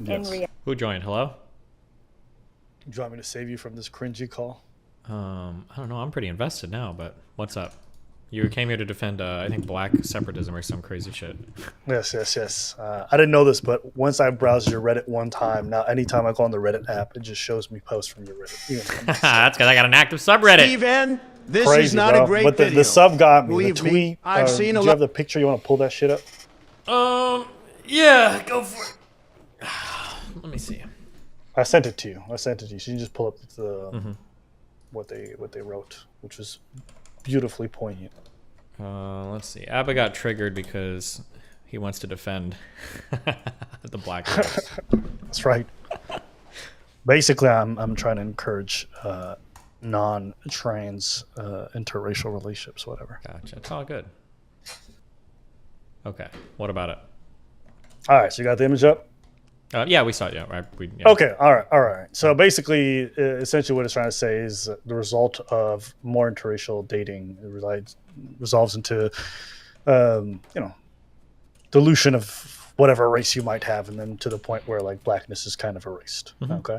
in reality. Who joined? Hello? Do you want me to save you from this cringy call? I don't know. I'm pretty invested now, but what's up? You came here to defend, I think, black separatism or some crazy shit. Yes. I didn't know this, but once I browsed your Reddit one time, now anytime I go on the Reddit app, it just shows me posts from your Reddit. That's because I got an active subreddit. Steven, this Crazy, is not bro. a great but video. the sub got me. Believe the me, tweet. I've seen a do you lot. have the picture? You want to pull that shit up? Yeah, go for it. Let me see. I sent it to you. So you can just pull up the what they wrote, which was beautifully poignant. Let's see. Abba got triggered because he wants to defend the black race. That's right. Basically, I'm trying to encourage non-trans interracial relationships, whatever. Gotcha. It's all good. Okay. What about it? All right, so you got the image up? Yeah, we saw it. Yeah, right. Yeah. Okay, all right. So basically, essentially what it's trying to say is the result of more interracial dating resolves into, dilution of whatever race you might have, and then to the point where like blackness is kind of erased. Okay.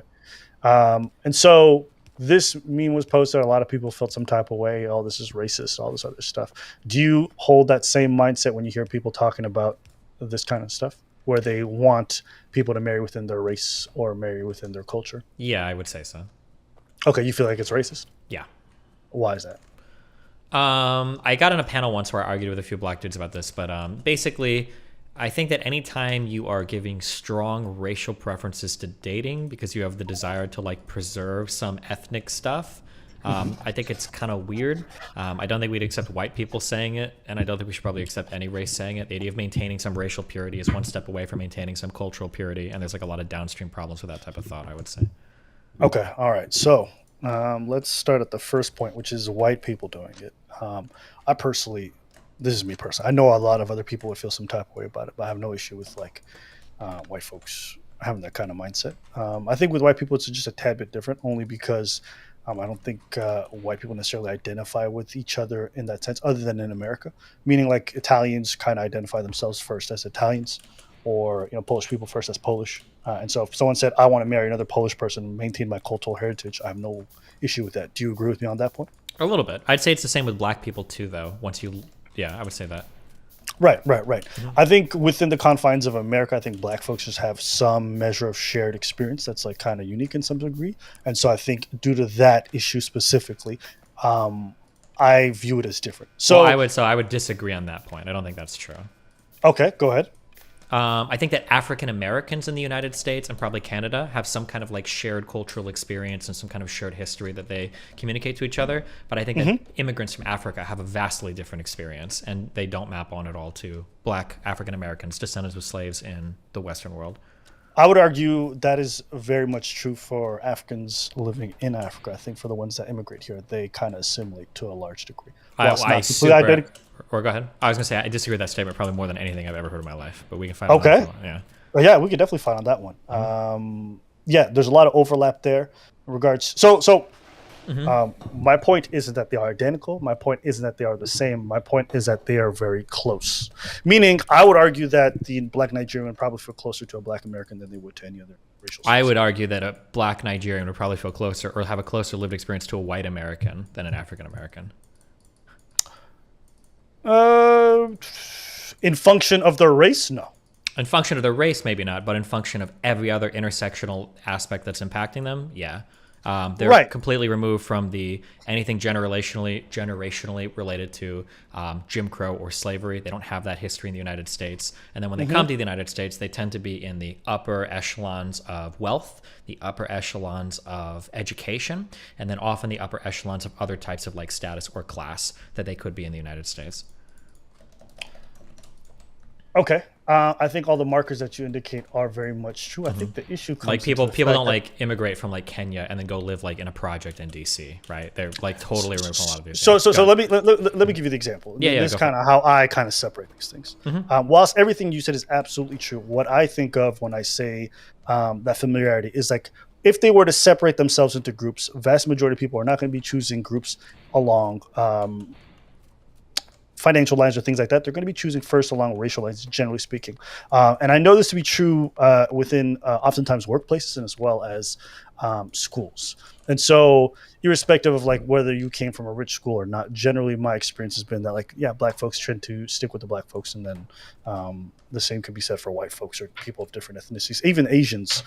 And so this meme was posted. A lot of people felt some type of way. Oh, this is racist, all this other stuff. Do you hold that same mindset when you hear people talking about this kind of stuff, where they want people to marry within their race or marry within their culture? Yeah, I would say so. Okay, you feel like it's racist? Yeah. Why is that? I got in a panel once where I argued with a few black dudes about this, but basically, I think that anytime you are giving strong racial preferences to dating because you have the desire to like preserve some ethnic stuff, I think it's kind of weird. I don't think we'd accept white people saying it, and I don't think we should probably accept any race saying it. The idea of maintaining some racial purity is one step away from maintaining some cultural purity, and there's like a lot of downstream problems with that type of thought, I would say. Okay, all right. So let's start at the first point, which is white people doing it. I personally, this is me personally, I know a lot of other people would feel some type of way about it, but I have no issue with like white folks having that kind of mindset. I think with white people, it's just a tad bit different, only because I don't think white people necessarily identify with each other in that sense, other than in America. Meaning, like Italians kind of identify themselves first as Italians, or Polish people first as Polish. And so, if someone said, "I want to marry another Polish person and maintain my cultural heritage," I have no issue with that. Do you agree with me on that point? A little bit. I'd say it's the same with black people too, though. Yeah, I would say that. Right. I think within the confines of America, I think black folks just have some measure of shared experience that's like kind of unique in some degree. And so I think due to that issue specifically, I view it as different. So I would disagree on that point. I don't think that's true. Okay, go ahead. I think that African Americans in the United States and probably Canada have some kind of like shared cultural experience and some kind of shared history that they communicate to each other. But I think that immigrants from Africa have a vastly different experience, and they don't map on at all to black African Americans, descendants of slaves in the Western world. I would argue that is very much true for Africans living in Africa. I think for the ones that immigrate here, they kind of assimilate to a large degree. Go ahead. I was going to say, I disagree with that statement probably more than anything I've ever heard in my life, but we can find out. Okay. Yeah. Yeah, we could definitely find on that one. Yeah, there's a lot of overlap there in regards. My point isn't that they are identical. My point isn't that they are the same. My point is that they are very close. Meaning, I would argue that the black Nigerian would probably feel closer to a black American than they would to any other racial I would argue that a black Nigerian would probably feel closer or have a closer lived experience to a white American than an African American. In function of their race, no. In function of their race, maybe not, but in function of every other intersectional aspect that's impacting them, yeah. They're completely removed from anything generationally related to Jim Crow or slavery. They don't have that history in the United States. And then when they come to the United States, they tend to be in the upper echelons of wealth, the upper echelons of education, and then often the upper echelons of other types of like status or class that they could be in the United States. Okay. I think all the markers that you indicate are very much true. I think the issue comes like people don't like immigrate from like Kenya and then go live like in a project in DC, right? They're like totally removed from a lot of these things. So let me give you the example. Yeah, this is kind of how I kind of separate these things. Whilst everything you said is absolutely true, what I think of when I say that familiarity is like if they were to separate themselves into groups, vast majority of people are not going to be choosing groups along financial lines or things like that, they're going to be choosing first along racial lines, generally speaking. And I know this to be true within oftentimes workplaces and as well as schools. And so, irrespective of like whether you came from a rich school or not, generally my experience has been that like, yeah, black folks tend to stick with the black folks, and then the same could be said for white folks or people of different ethnicities. Even Asians,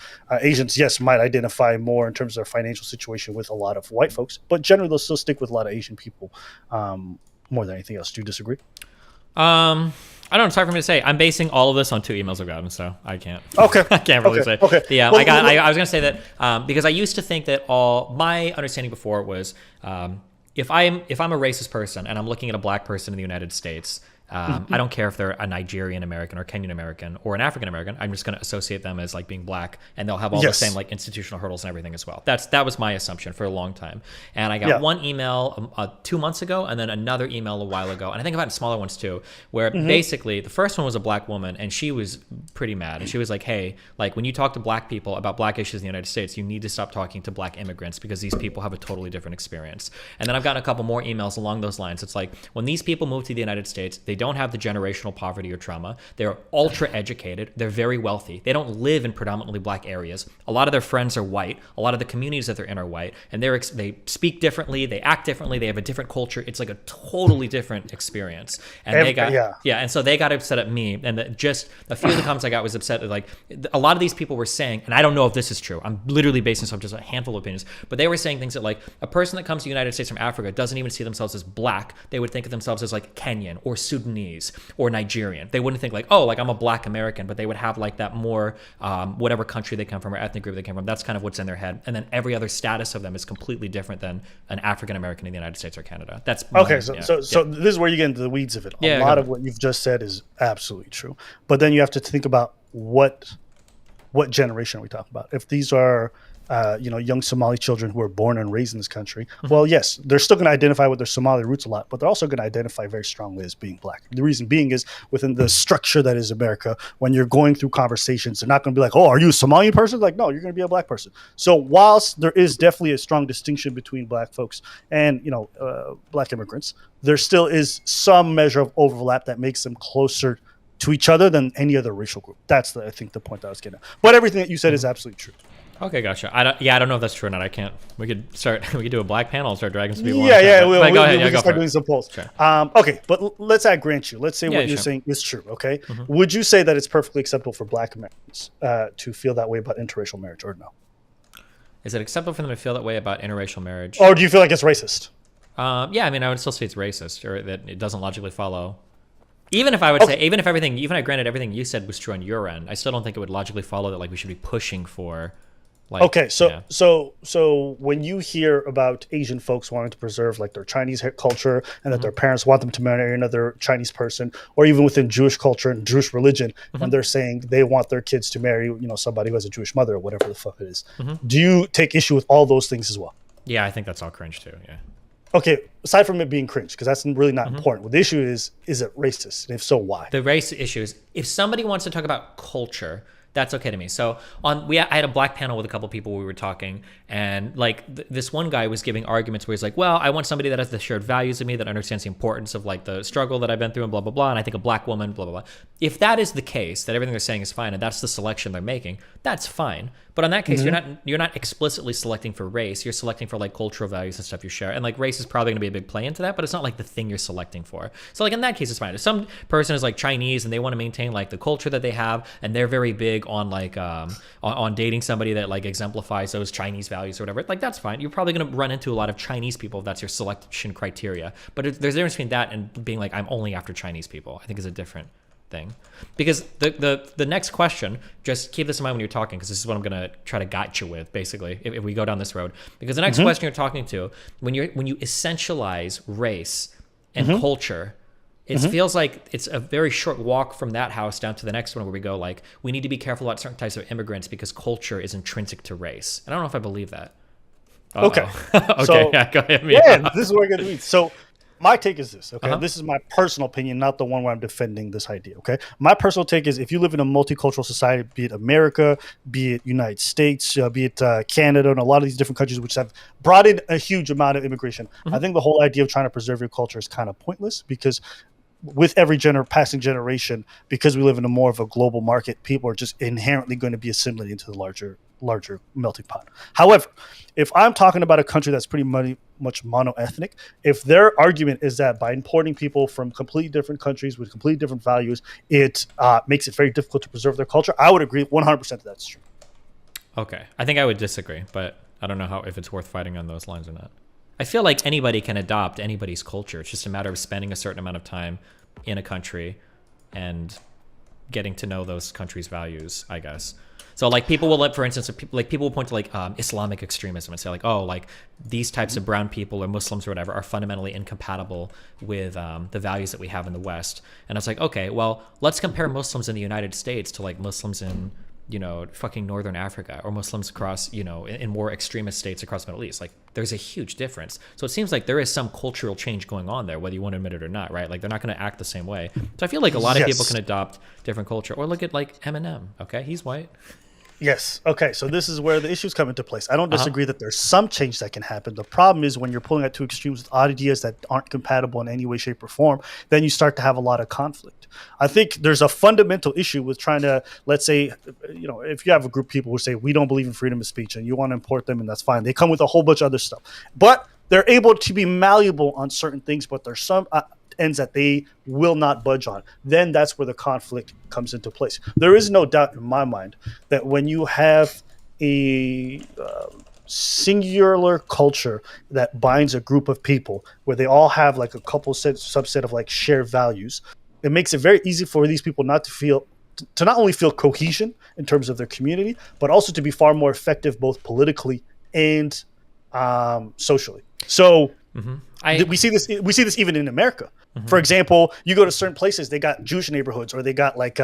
yes, might identify more in terms of their financial situation with a lot of white folks, but generally they'll still stick with a lot of Asian people more than anything else. Do you disagree? I don't know. It's hard for me to say. I'm basing all of this on 2 emails I've gotten, so I can't. Okay. I can't really say. Okay. Yeah, Well, I was going to say that because I used to think that my understanding before was if I'm a racist person and I'm looking at a black person in the United States, I don't care if they're a Nigerian American or Kenyan American or an African American. I'm just going to associate them as like being black, and they'll have all the same like institutional hurdles and everything as well. That was my assumption for a long time. And I got one email 2 months ago, and then another email a while ago, and I think I've gotten smaller ones too, where basically the first one was a black woman, and she was pretty mad, and she was like, "Hey, like when you talk to black people about black issues in the United States, you need to stop talking to black immigrants because these people have a totally different experience." And then I've gotten a couple more emails along those lines. It's like when these people move to the United States, they don't have the generational poverty or trauma. They're ultra educated. They're very wealthy. They don't live in predominantly black areas. A lot of their friends are white. A lot of the communities that they're in are white, and they speak differently. They act differently. They have a different culture. It's like a totally different experience. And and so they got upset at me. And just a few of the comments I got was upset that like a lot of these people were saying, and I don't know if this is true. I'm literally basing this on just a handful of opinions, but they were saying things that like a person that comes to the United States from Africa doesn't even see themselves as black. They would think of themselves as like Kenyan or Sudanese or Nigerian. They wouldn't think like, oh, like I'm a black American, but they would have like that more whatever country they come from or ethnic group they came from. That's kind of what's in their head. And then every other status of them is completely different than an African American in the United States or Canada. That's okay. So this is where you get into the weeds of it. A lot of what you've just said is absolutely true. But then you have to think about what generation are we talking about? If these are young Somali children who are born and raised in this country, well, yes, they're still going to identify with their Somali roots a lot, but they're also going to identify very strongly as being black. The reason being is within the structure that is America, when you're going through conversations, they're not going to be like, oh, are you a Somali person? Like, no, you're going to be a black person. So whilst there is definitely a strong distinction between black folks and, black immigrants, there still is some measure of overlap that makes them closer to each other than any other racial group. That's I think the point that I was getting at. But everything that you said is absolutely true. Okay, gotcha. I don't know if that's true or not. I can't. We could do a black panel and start dragging some people. We'll go ahead. We'll start doing some polls. Sure. Okay, but let's grant you. Let's say what you're saying is true. Okay, would you say that it's perfectly acceptable for black Americans to feel that way about interracial marriage, or no? Is it acceptable for them to feel that way about interracial marriage? Or do you feel like it's racist? Yeah, I mean, I would still say it's racist, or that it doesn't logically follow. Even if I would say, even if I granted everything you said was true on your end, I still don't think it would logically follow that like we should be pushing for. So when you hear about Asian folks wanting to preserve like their Chinese culture and that their parents want them to marry another Chinese person, or even within Jewish culture and Jewish religion, and they're saying they want their kids to marry, somebody who has a Jewish mother or whatever the fuck it is, do you take issue with all those things as well? Yeah, I think that's all cringe too. Yeah. Okay, aside from it being cringe, because that's really not important. What the issue is it racist? And if so, why? The race issue is if somebody wants to talk about culture, that's okay to me. So I had a black panel with a couple people. We were talking, and like this one guy was giving arguments where he's like, well, I want somebody that has the shared values of me, that understands the importance of like the struggle that I've been through and blah, blah, blah. And I think a black woman, blah, blah, blah. If that is the case, that everything they're saying is fine, and that's the selection they're making, that's fine. But in that case, you're not explicitly selecting for race. You're selecting for like cultural values and stuff you share. And like race is probably going to be a big play into that, but it's not like the thing you're selecting for. So like in that case, it's fine. If some person is like Chinese and they want to maintain like the culture that they have, and they're very big on like on dating somebody that like exemplifies those Chinese values or whatever, like that's fine. You're probably going to run into a lot of Chinese people if that's your selection criteria. But there's a difference between that and being like, I'm only after Chinese people, I think is a different thing. Because the next question, just keep this in mind when you're talking, because this is what I'm going to try to guide you with, basically, if we go down this road. Because the next question you're talking to, when you essentialize race and culture, it feels like it's a very short walk from that house down to the next one where we go like, we need to be careful about certain types of immigrants because culture is intrinsic to race. And I don't know if I believe that. Okay. Okay, so, yeah, go ahead. This is where I get to read. So my take is this, okay? This is my personal opinion, not the one where I'm defending this idea, okay? My personal take is if you live in a multicultural society, be it America, be it United States, be it Canada, and a lot of these different countries which have brought in a huge amount of immigration, I think the whole idea of trying to preserve your culture is kind of pointless because with every passing generation, because we live in a more of a global market, people are just inherently going to be assimilating into the larger melting pot. However, if I'm talking about a country that's pretty much monoethnic, if their argument is that by importing people from completely different countries with completely different values, it makes it very difficult to preserve their culture, I would agree 100% that that's true. Okay. I think I would disagree, but I don't know if it's worth fighting on those lines or not. I feel like anybody can adopt anybody's culture. It's just a matter of spending a certain amount of time in a country and getting to know those countries' values, I guess. So like people will, for instance, people will point to like Islamic extremism and say like, oh, like these types of brown people or Muslims or whatever are fundamentally incompatible with the values that we have in the West. And it's like, okay, well, let's compare Muslims in the United States to like Muslims in, fucking Northern Africa, or Muslims across, in more extremist states across the Middle East. Like there's a huge difference. So it seems like there is some cultural change going on there, whether you want to admit it or not, right? Like they're not going to act the same way. So I feel like a lot of people can adopt different culture. Or look at like Eminem. Okay, he's white. Yes. Okay. So this is where the issues come into place. I don't disagree that there's some change that can happen. The problem is when you're pulling at two extremes with ideas that aren't compatible in any way, shape, or form, then you start to have a lot of conflict. I think there's a fundamental issue with trying to, let's say, if you have a group of people who say, we don't believe in freedom of speech and you want to import them, and that's fine. They come with a whole bunch of other stuff. But they're able to be malleable on certain things, but there's some ends that they will not budge on. Then that's where the conflict comes into place. There is no doubt in my mind that when you have a singular culture that binds a group of people where they all have like a couple subset of like shared values, it makes it very easy for these people not only feel cohesion in terms of their community, but also to be far more effective both politically and socially. So we see this even in America. For example, you go to certain places, they got Jewish neighborhoods or they got like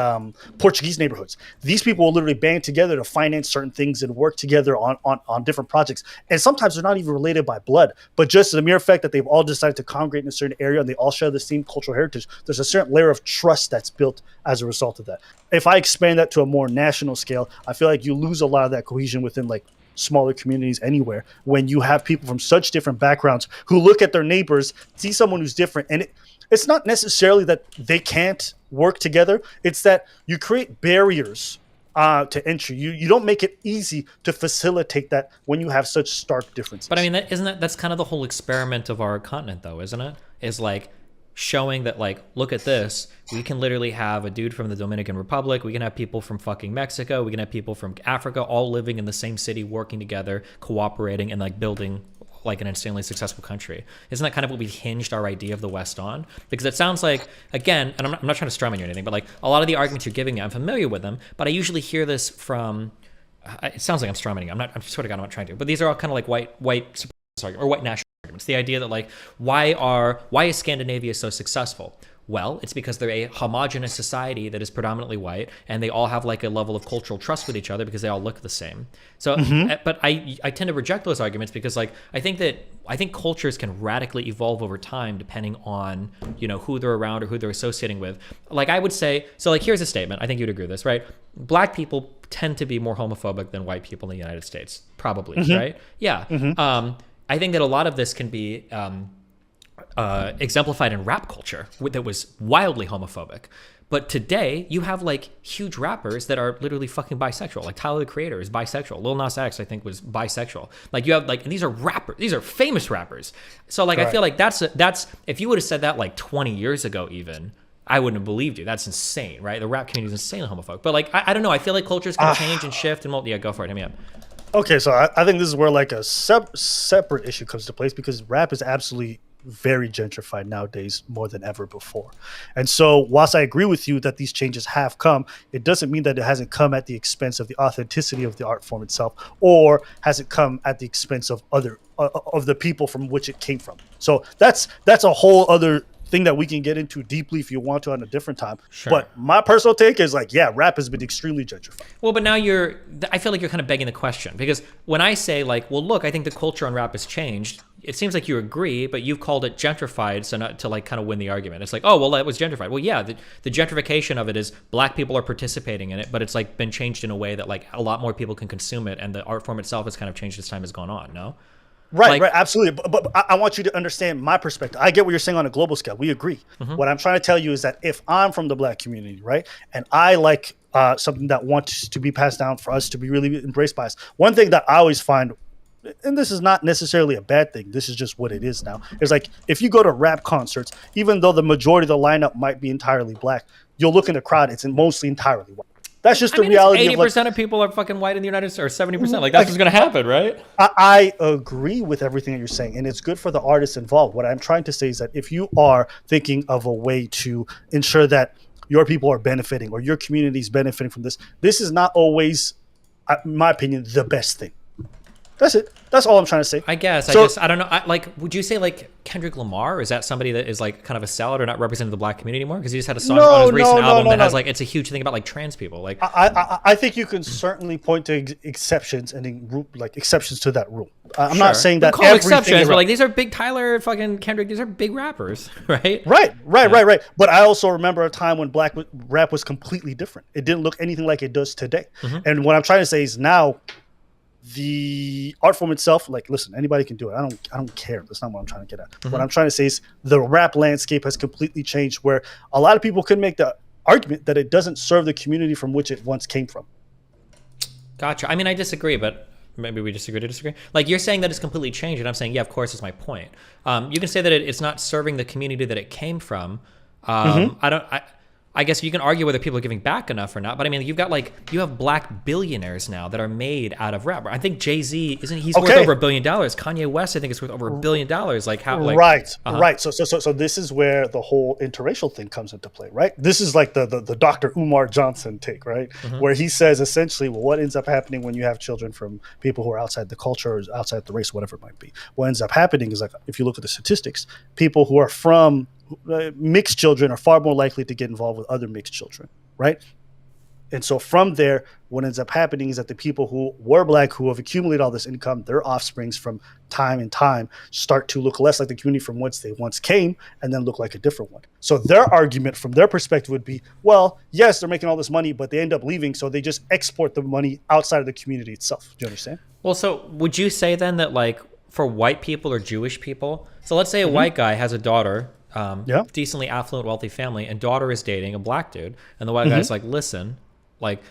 Portuguese neighborhoods. These people will literally band together to finance certain things and work together on different projects. And sometimes they're not even related by blood, but just the mere fact that they've all decided to congregate in a certain area and they all share the same cultural heritage, there's a certain layer of trust that's built as a result of that. If I expand that to a more national scale, I feel like you lose a lot of that cohesion within like smaller communities anywhere when you have people from such different backgrounds who look at their neighbors, see someone who's different, and it's not necessarily that they can't work together. It's that you create barriers to entry. You don't make it easy to facilitate that when you have such stark differences. But I mean, that's kind of the whole experiment of our continent, though, isn't it? Is like showing that, like, look at this. We can literally have a dude from the Dominican Republic. We can have people from fucking Mexico. We can have people from Africa all living in the same city, working together, cooperating, and like building like an insanely successful country. Isn't that kind of what we hinged our idea of the West on? Because it sounds like, again, and I'm not trying to strawman you or anything, but like a lot of the arguments you're giving me, I'm familiar with them, but I usually hear this from, it sounds like I'm strawmanning. I'm sort of, I'm not trying to, but these are all kind of like white supremacist or white national arguments. The idea that like, why is Scandinavia so successful? Well, it's because they're a homogenous society that is predominantly white, and they all have like a level of cultural trust with each other because they all look the same. So, but I tend to reject those arguments because like I think cultures can radically evolve over time depending on who they're around or who they're associating with. Like I would say, so like here's a statement. I think you'd agree with this, right? Black people tend to be more homophobic than white people in the United States, probably, right? Yeah. I think that a lot of this can be exemplified in rap culture that was wildly homophobic. But today, you have like huge rappers that are literally fucking bisexual. Like Tyler the Creator is bisexual. Lil Nas X, I think, was bisexual. Like you have like, and these are rappers. These are famous rappers. So like, I feel like that's if you would have said that like 20 years ago, even I wouldn't have believed you. That's insane, right? The rap community is insanely homophobic. But like, I don't know. I feel like cultures can change and shift and yeah, go for it. Hit me up. Okay, so I think this is where like a separate issue comes to place because rap is absolutely very gentrified nowadays more than ever before. And so whilst I agree with you that these changes have come, it doesn't mean that it hasn't come at the expense of the authenticity of the art form itself, or hasn't come at the expense of other of the people from which it came from. So that's a whole other thing that we can get into deeply if you want to on a different time. Sure. But my personal take is like, yeah, rap has been extremely gentrified. Well, but now I feel like you're kind of begging the question, because when I say like, well, look, I think the culture on rap has changed, it seems like you agree, but you've called it gentrified, so not to like kind of win the argument. It's like, oh, well, that was gentrified. Well, yeah, the gentrification of it is black people are participating in it, but it's like been changed in a way that like a lot more people can consume it, and the art form itself has kind of changed as time has gone on, no? Right, right, absolutely. But I want you to understand my perspective. I get what you're saying on a global scale. We agree. What I'm trying to tell you is that if I'm from the Black community, right, and I like something that wants to be passed down for us to be really embraced by us, one thing that I always find, and this is not necessarily a bad thing, this is just what it is now, is like if you go to rap concerts, even though the majority of the lineup might be entirely Black, you'll look in the crowd, it's mostly entirely white. That's just the reality. 80% of people are fucking white in the United States, or 70%. Like that's what's gonna happen, right? I agree with everything that you're saying, and it's good for the artists involved. What I'm trying to say is that if you are thinking of a way to ensure that your people are benefiting or your community is benefiting from this, this is not always, in my opinion, the best thing. That's it. That's all I'm trying to say. I guess. I don't know. Would you say like Kendrick Lamar? Is that somebody that is like kind of a sellout or not representing the Black community anymore? Because he just had a song on his recent album that has like, it's a huge thing about like trans people. Like, I think you can certainly point to exceptions and like exceptions to that rule. I'm not saying that call exceptions, but like these are big Tyler, fucking Kendrick. These are big rappers, right? Right. But I also remember a time when Black rap was completely different. It didn't look anything like it does today. And what I'm trying to say is now, the art form itself, like, listen, anybody can do it. I don't care. That's not what I'm trying to get at. What I'm trying to say is the rap landscape has completely changed, where a lot of people could make the argument that it doesn't serve the community from which it once came from. Gotcha. I mean, I disagree, but maybe we disagree to disagree. Like, you're saying that it's completely changed, and I'm saying, yeah, of course, is my point. You can say that it's not serving the community that it came from. I guess you can argue whether people are giving back enough or not, but I mean, you have Black billionaires now that are made out of rap. I think Jay-Z he's worth over $1 billion. Kanye West, I think, is worth over $1 billion. Like how? Like, right. So this is where the whole interracial thing comes into play, right? This is like the Dr. Umar Johnson take, right? Where he says essentially, well, what ends up happening when you have children from people who are outside the culture or outside the race, whatever it might be? What ends up happening is, like, if you look at the statistics, people who are from mixed children are far more likely to get involved with other mixed children, right? And so from there, what ends up happening is that the people who were Black, who have accumulated all this income, their offsprings from time and time start to look less like the community from which they once came and then look like a different one. So their argument from their perspective would be, well, yes, they're making all this money, but they end up leaving, so they just export the money outside of the community itself. Do you understand? Well, so would you say then that, like, for white people or Jewish people, so let's say a white guy has a daughter, decently affluent, wealthy family, and daughter is dating a Black dude, and the white guy's like, listen, like,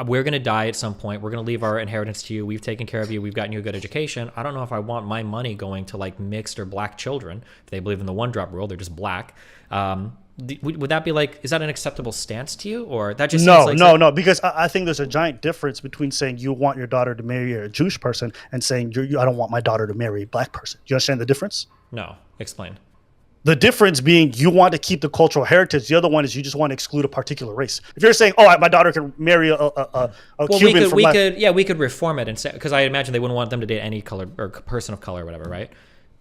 we're going to die at some point. We're going to leave our inheritance to you. We've taken care of you. We've gotten you a good education. I don't know if I want my money going to like mixed or Black children. If they believe in the one drop rule, they're just Black. Would that be like, is that an acceptable stance to you? Or that just no, because I think there's a giant difference between saying you want your daughter to marry a Jewish person and saying I don't want my daughter to marry a Black person. Do you understand the difference? No, explain. The difference being you want to keep the cultural heritage. The other one is you just want to exclude a particular race. If you're saying, my daughter can marry a Cuban we could reform it and say, because I imagine they wouldn't want them to date any color or person of color or whatever, right?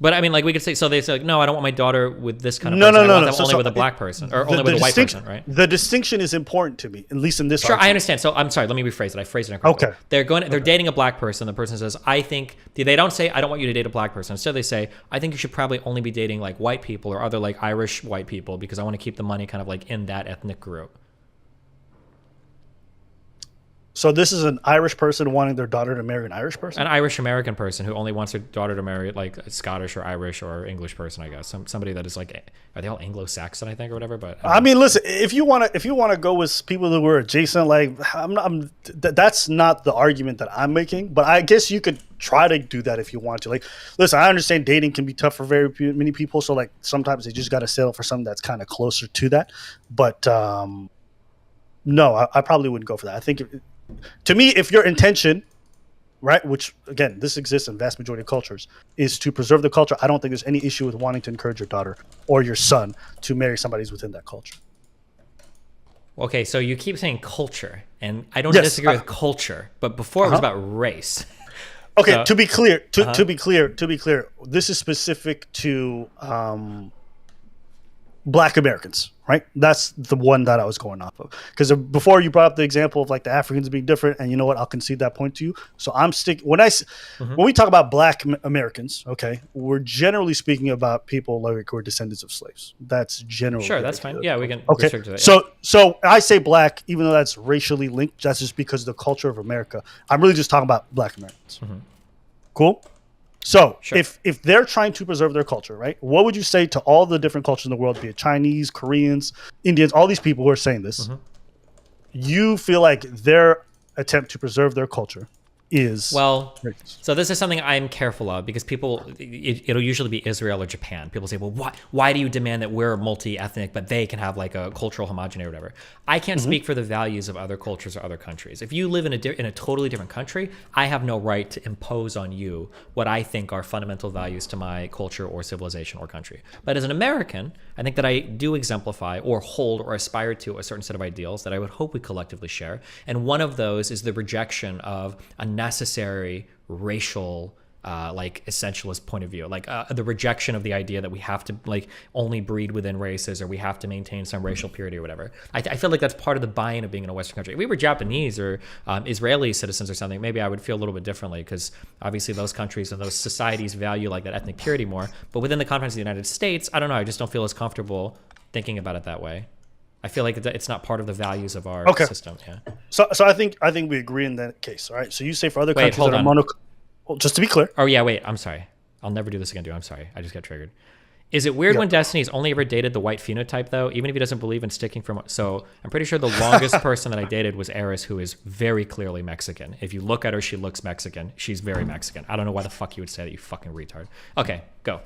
But I mean, like, we could say, so they say, like, no, I don't want my daughter with this kind of person. I want them only with a Black person or only with a white person, right? The distinction is important to me, at least in this. Sure, argument. I understand. So I'm sorry, let me rephrase it. I phrased it incorrectly. Okay. They're dating a Black person. The person says, they don't say, I don't want you to date a Black person. Instead, they say, I think you should probably only be dating like white people or other like Irish white people because I want to keep the money kind of like in that ethnic group. So this is an Irish person wanting their daughter to marry an Irish person? An Irish American person who only wants their daughter to marry like a Scottish or Irish or English person, I guess. Somebody that is like, are they all Anglo-Saxon, I think, or whatever? But I mean, listen, if you want to go with people who were adjacent, like that's not the argument that I'm making. But I guess you could try to do that if you want to. Like, listen, I understand dating can be tough for very many people. So like sometimes they just got to settle for something that's kind of closer to that. But no, I probably wouldn't go for that. I think to me, if your intention, right, which again, this exists in vast majority of cultures, is to preserve the culture, I don't think there's any issue with wanting to encourage your daughter or your son to marry somebody who's within that culture. Okay, so you keep saying culture, and I don't disagree with culture, but before it was about race. Okay, so, to be clear, this is specific to Black Americans, right? That's the one that I was going off of. Because before you brought up the example of like the Africans being different, and you know what, I'll concede that point to you. So I'm sticking when we talk about Black Americans, okay, we're generally speaking about people like who are descendants of slaves. That's generally that's fine. Yeah, we can restrict to that. So I say Black, even though that's racially linked. That's just because of the culture of America. I'm really just talking about Black Americans. Cool. So Sure. if they're trying to preserve their culture, right? What would you say to all the different cultures in the world, be it Chinese, Koreans, Indians, all these people who are saying this? Mm-hmm. You feel like their attempt to preserve their culture is Well, racist. so this is something I'm careful of because people, it'll usually be Israel or Japan. People say, well, why do you demand that we're multi-ethnic, but they can have like a cultural homogeneity or whatever? I can't speak for the values of other cultures or other countries. If you live in a totally different country, I have no right to impose on you what I think are fundamental values to my culture or civilization or country. But as an American, I think that I do exemplify or hold or aspire to a certain set of ideals that I would hope we collectively share. And one of those is the rejection of a necessary racial like essentialist point of view, like the rejection of the idea that we have to like only breed within races or we have to maintain some racial purity or whatever. I feel like that's part of the buy-in of being in a Western country. If we were Japanese or Israeli citizens or something, maybe I would feel a little bit differently because obviously those countries and those societies value like that ethnic purity more. But within the confines of the United States, I don't know. I just don't feel as comfortable thinking about it that way. I feel like it's not part of the values of our system. Yeah. So I think we agree in that case. All right. So you say for other countries hold that on. are mono. Well, just to be clear. Oh yeah, wait. I'm sorry. I'll never do this again, dude. I'm sorry. I just got triggered. Is it weird when Destiny's only ever dated the white phenotype though, even if he doesn't believe in sticking from? So I'm pretty sure the longest person that I dated was Eris, who is very clearly Mexican. If you look at her, she looks Mexican. She's very Mexican. I don't know why the fuck you would say that, you fucking retard. Okay, go.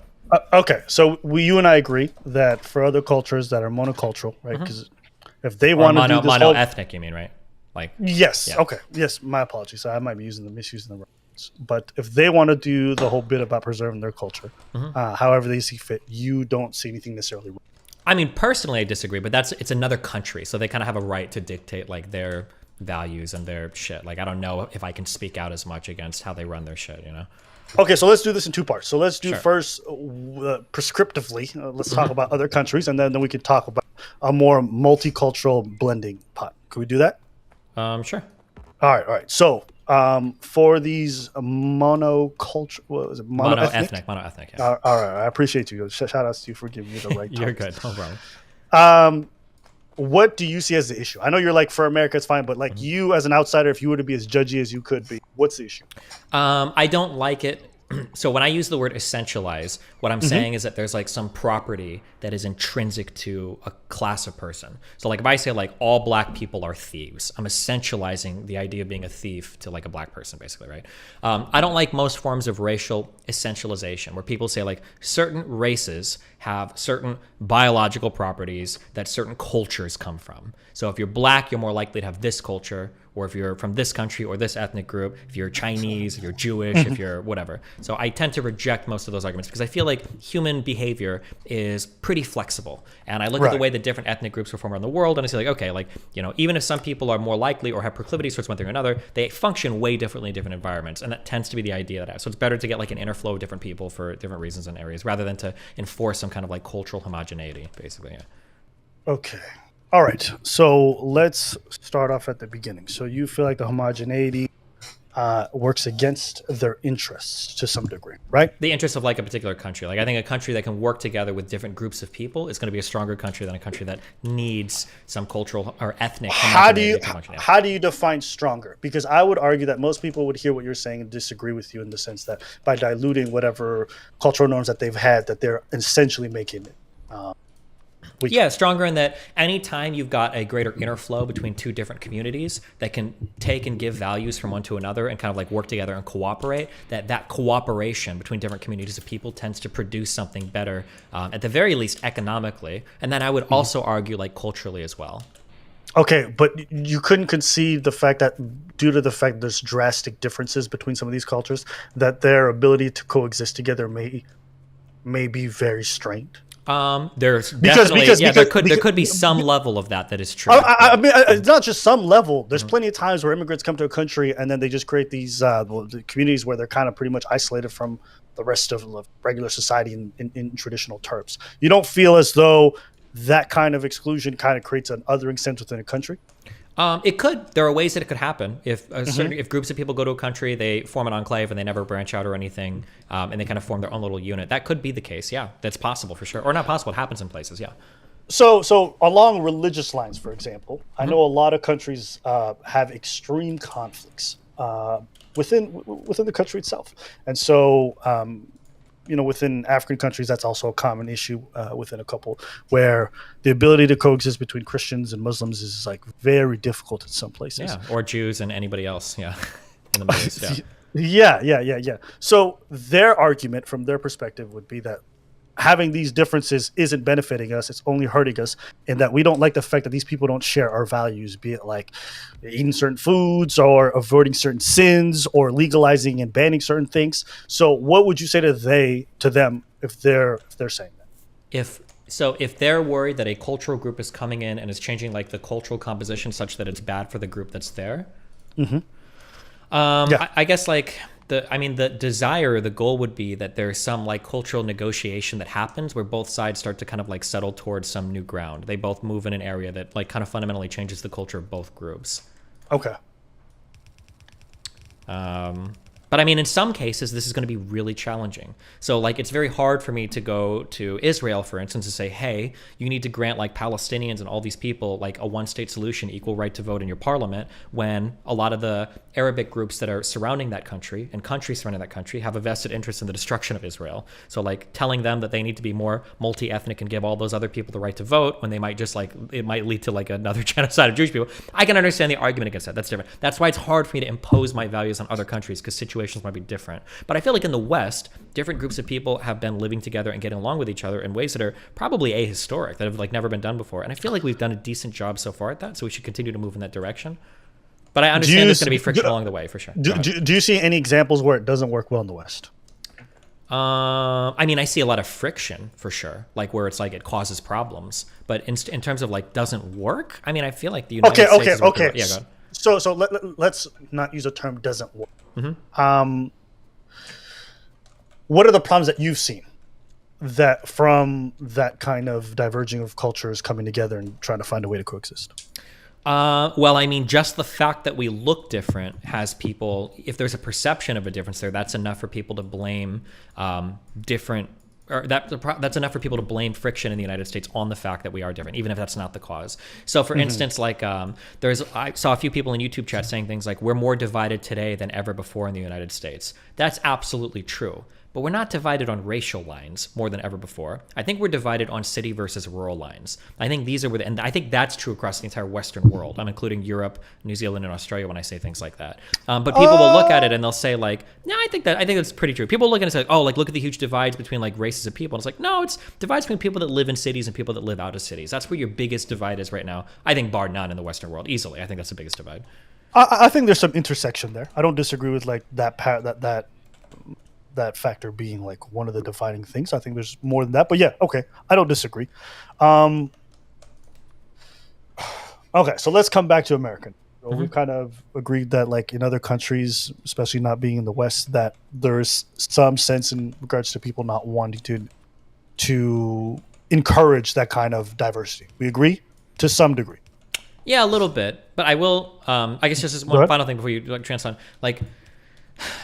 Okay, so you and I agree that for other cultures that are monocultural, right? Because if they want to do this mono-ethnic, you mean, right? Like yes, yeah. Okay, yes. My apologies. I might be misusing the words. But if they want to do the whole bit about preserving their culture, however they see fit, you don't see anything necessarily wrong. I mean, personally, I disagree, but it's another country, so they kind of have a right to dictate like their values and their shit. Like I don't know if I can speak out as much against how they run their shit, you know. Okay, so let's do this in two parts. So let's do first prescriptively. Let's talk about other countries, and then we can talk about a more multicultural blending pot. Can we do that? Sure. All right. So for these monoculture, what was it? Monoethnic. Yeah. All right. I appreciate you. Shout outs to you for giving me the right. You're good. No problem. What do you see as the issue? I know you're like, for America, it's fine, but like you as an outsider, if you were to be as judgy as you could be, what's the issue? I don't like it. So when I use the word essentialize, what I'm saying is that there's like some property that is intrinsic to a class of person. So like if I say like all black people are thieves, I'm essentializing the idea of being a thief to like a black person, basically, right? I don't like most forms of racial essentialization where people say like certain races have certain biological properties that certain cultures come from. So if you're black, you're more likely to have this culture, or if you're from this country or this ethnic group, if you're Chinese, if you're Jewish, if you're whatever. So I tend to reject most of those arguments because I feel like human behavior is pretty flexible. And I look at the way that different ethnic groups perform around the world and I say like, okay, like, you know, even if some people are more likely or have proclivities towards one thing or another, they function way differently in different environments. And that tends to be the idea that I have. So it's better to get like an interflow of different people for different reasons and areas rather than to enforce some kind of like cultural homogeneity, basically. Yeah. Okay. All right, so let's start off at the beginning. So you feel like the homogeneity works against their interests to some degree, right? The interests of like a particular country. Like I think a country that can work together with different groups of people is going to be a stronger country than a country that needs some cultural or ethnic homogeneity. How do you define stronger? Because I would argue that most people would hear what you're saying and disagree with you in the sense that by diluting whatever cultural norms that they've had, that they're essentially making it. Yeah, stronger in that anytime you've got a greater interflow between two different communities that can take and give values from one to another and kind of like work together and cooperate, that cooperation between different communities of people tends to produce something better, at the very least economically. And then I would also argue like culturally as well. Okay, but you couldn't conceive the fact that due to the fact there's drastic differences between some of these cultures, that their ability to coexist together may be very strained. There's definitely there could be some level of that is true. I mean, it's not just some level. There's plenty of times where immigrants come to a country and then they just create these the communities where they're kind of pretty much isolated from the rest of regular society in traditional terms. You don't feel as though that kind of exclusion kind of creates an othering sense within a country? It could. There are ways that it could happen. If if groups of people go to a country, they form an enclave and they never branch out or anything, and they kind of form their own little unit. That could be the case. Yeah, that's possible for sure. Or not possible. It happens in places. Yeah. So along religious lines, for example, I know a lot of countries have extreme conflicts within the country itself. And so, within African countries, that's also a common issue within a couple, where the ability to coexist between Christians and Muslims is like very difficult in some places. Yeah, or Jews and anybody else. Yeah, in the Middle East. Yeah. So their argument from their perspective would be that having these differences isn't benefiting us, it's only hurting us, and that we don't like the fact that these people don't share our values, be it like eating certain foods or avoiding certain sins or legalizing and banning certain things. So what would you say to them if they're saying that? If they're worried that a cultural group is coming in and is changing like the cultural composition such that it's bad for the group that's there, I guess like the goal would be that there's some like cultural negotiation that happens where both sides start to kind of like settle towards some new ground. They both move in an area that like kind of fundamentally changes the culture of both groups. Okay. But I mean, in some cases, this is going to be really challenging. So like, it's very hard for me to go to Israel, for instance, and say, hey, you need to grant like Palestinians and all these people like a one-state solution, equal right to vote in your parliament, when a lot of the Arabic groups that are surrounding that country and countries surrounding that country have a vested interest in the destruction of Israel. So like telling them that they need to be more multi-ethnic and give all those other people the right to vote when they might just like, it might lead to like another genocide of Jewish people. I can understand the argument against that. That's different. That's why it's hard for me to impose my values on other countries, because situations might be different. But I feel like in the West, different groups of people have been living together and getting along with each other in ways that are probably ahistoric, that have like never been done before. And I feel like we've done a decent job so far at that, so we should continue to move in that direction. But I understand there's going to be friction along the way, for sure. Do you see any examples where it doesn't work well in the West? I mean, I see a lot of friction, for sure, like where it's like it causes problems. But in terms of like doesn't work, I mean, I feel like the United States... Okay. Yeah, go ahead. So let's not use the term doesn't work. What are the problems that you've seen that from that kind of diverging of cultures coming together and trying to find a way to coexist? Well, I mean, just the fact that we look different has people, if there's a perception of a difference there, that's enough for people to blame that's enough for people to blame friction in the United States on the fact that we are different, even if that's not the cause. So for instance, like I saw a few people in YouTube chat saying things like, we're more divided today than ever before in the United States. That's absolutely true. But we're not divided on racial lines more than ever before. I think we're divided on city versus rural lines. I think these are and I think that's true across the entire Western world. I'm including Europe, New Zealand, and Australia when I say things like that. But people will look at it and they'll say like, no, I think that's pretty true. People look at it and say, oh, like look at the huge divides between like races of people. And it's like, no, it's divides between people that live in cities and people that live out of cities. That's where your biggest divide is right now. I think bar none in the Western world, easily. I think that's the biggest divide. I think there's some intersection there. I don't disagree with like that factor being like one of the defining things. I think there's more than that, but yeah, okay, I don't disagree. Okay, so let's come back to American. We've kind of agreed that like in other countries, especially not being in the West, that there's some sense in regards to people not wanting to encourage that kind of diversity. We agree to some degree. Yeah, a little bit, but I will, I guess just one final thing before you like trans on, like,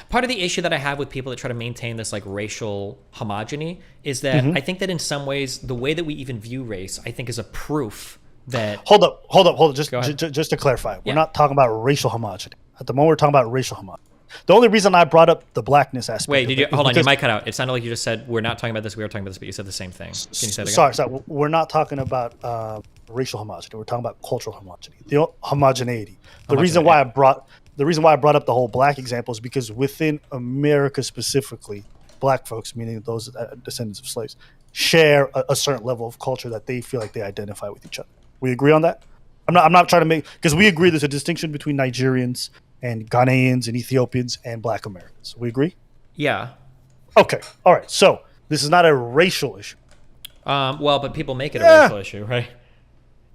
part of the issue that I have with people that try to maintain this like racial homogeny is that I think that in some ways the way that we even view race, I think, is a proof that... Hold up. Just to clarify, we're not talking about racial homogeny. At the moment, we're talking about racial homogeny. The only reason I brought up the blackness aspect... Wait, did you... Hold on, your mic cut out. It sounded like you just said, we're not talking about this, we are talking about this, but you said the same thing. Can you say that again? Sorry. We're not talking about racial homogeny. We're talking about cultural homogeny. The homogeneity. The reason why I brought up the whole black example is because within America specifically, black folks, meaning those descendants of slaves, share a certain level of culture that they feel like they identify with each other. We agree on that? I'm not trying to make... Because we agree there's a distinction between Nigerians and Ghanaians and Ethiopians and black Americans. We agree? Yeah. Okay. All right. So this is not a racial issue. Well, but people make it a racial issue, right?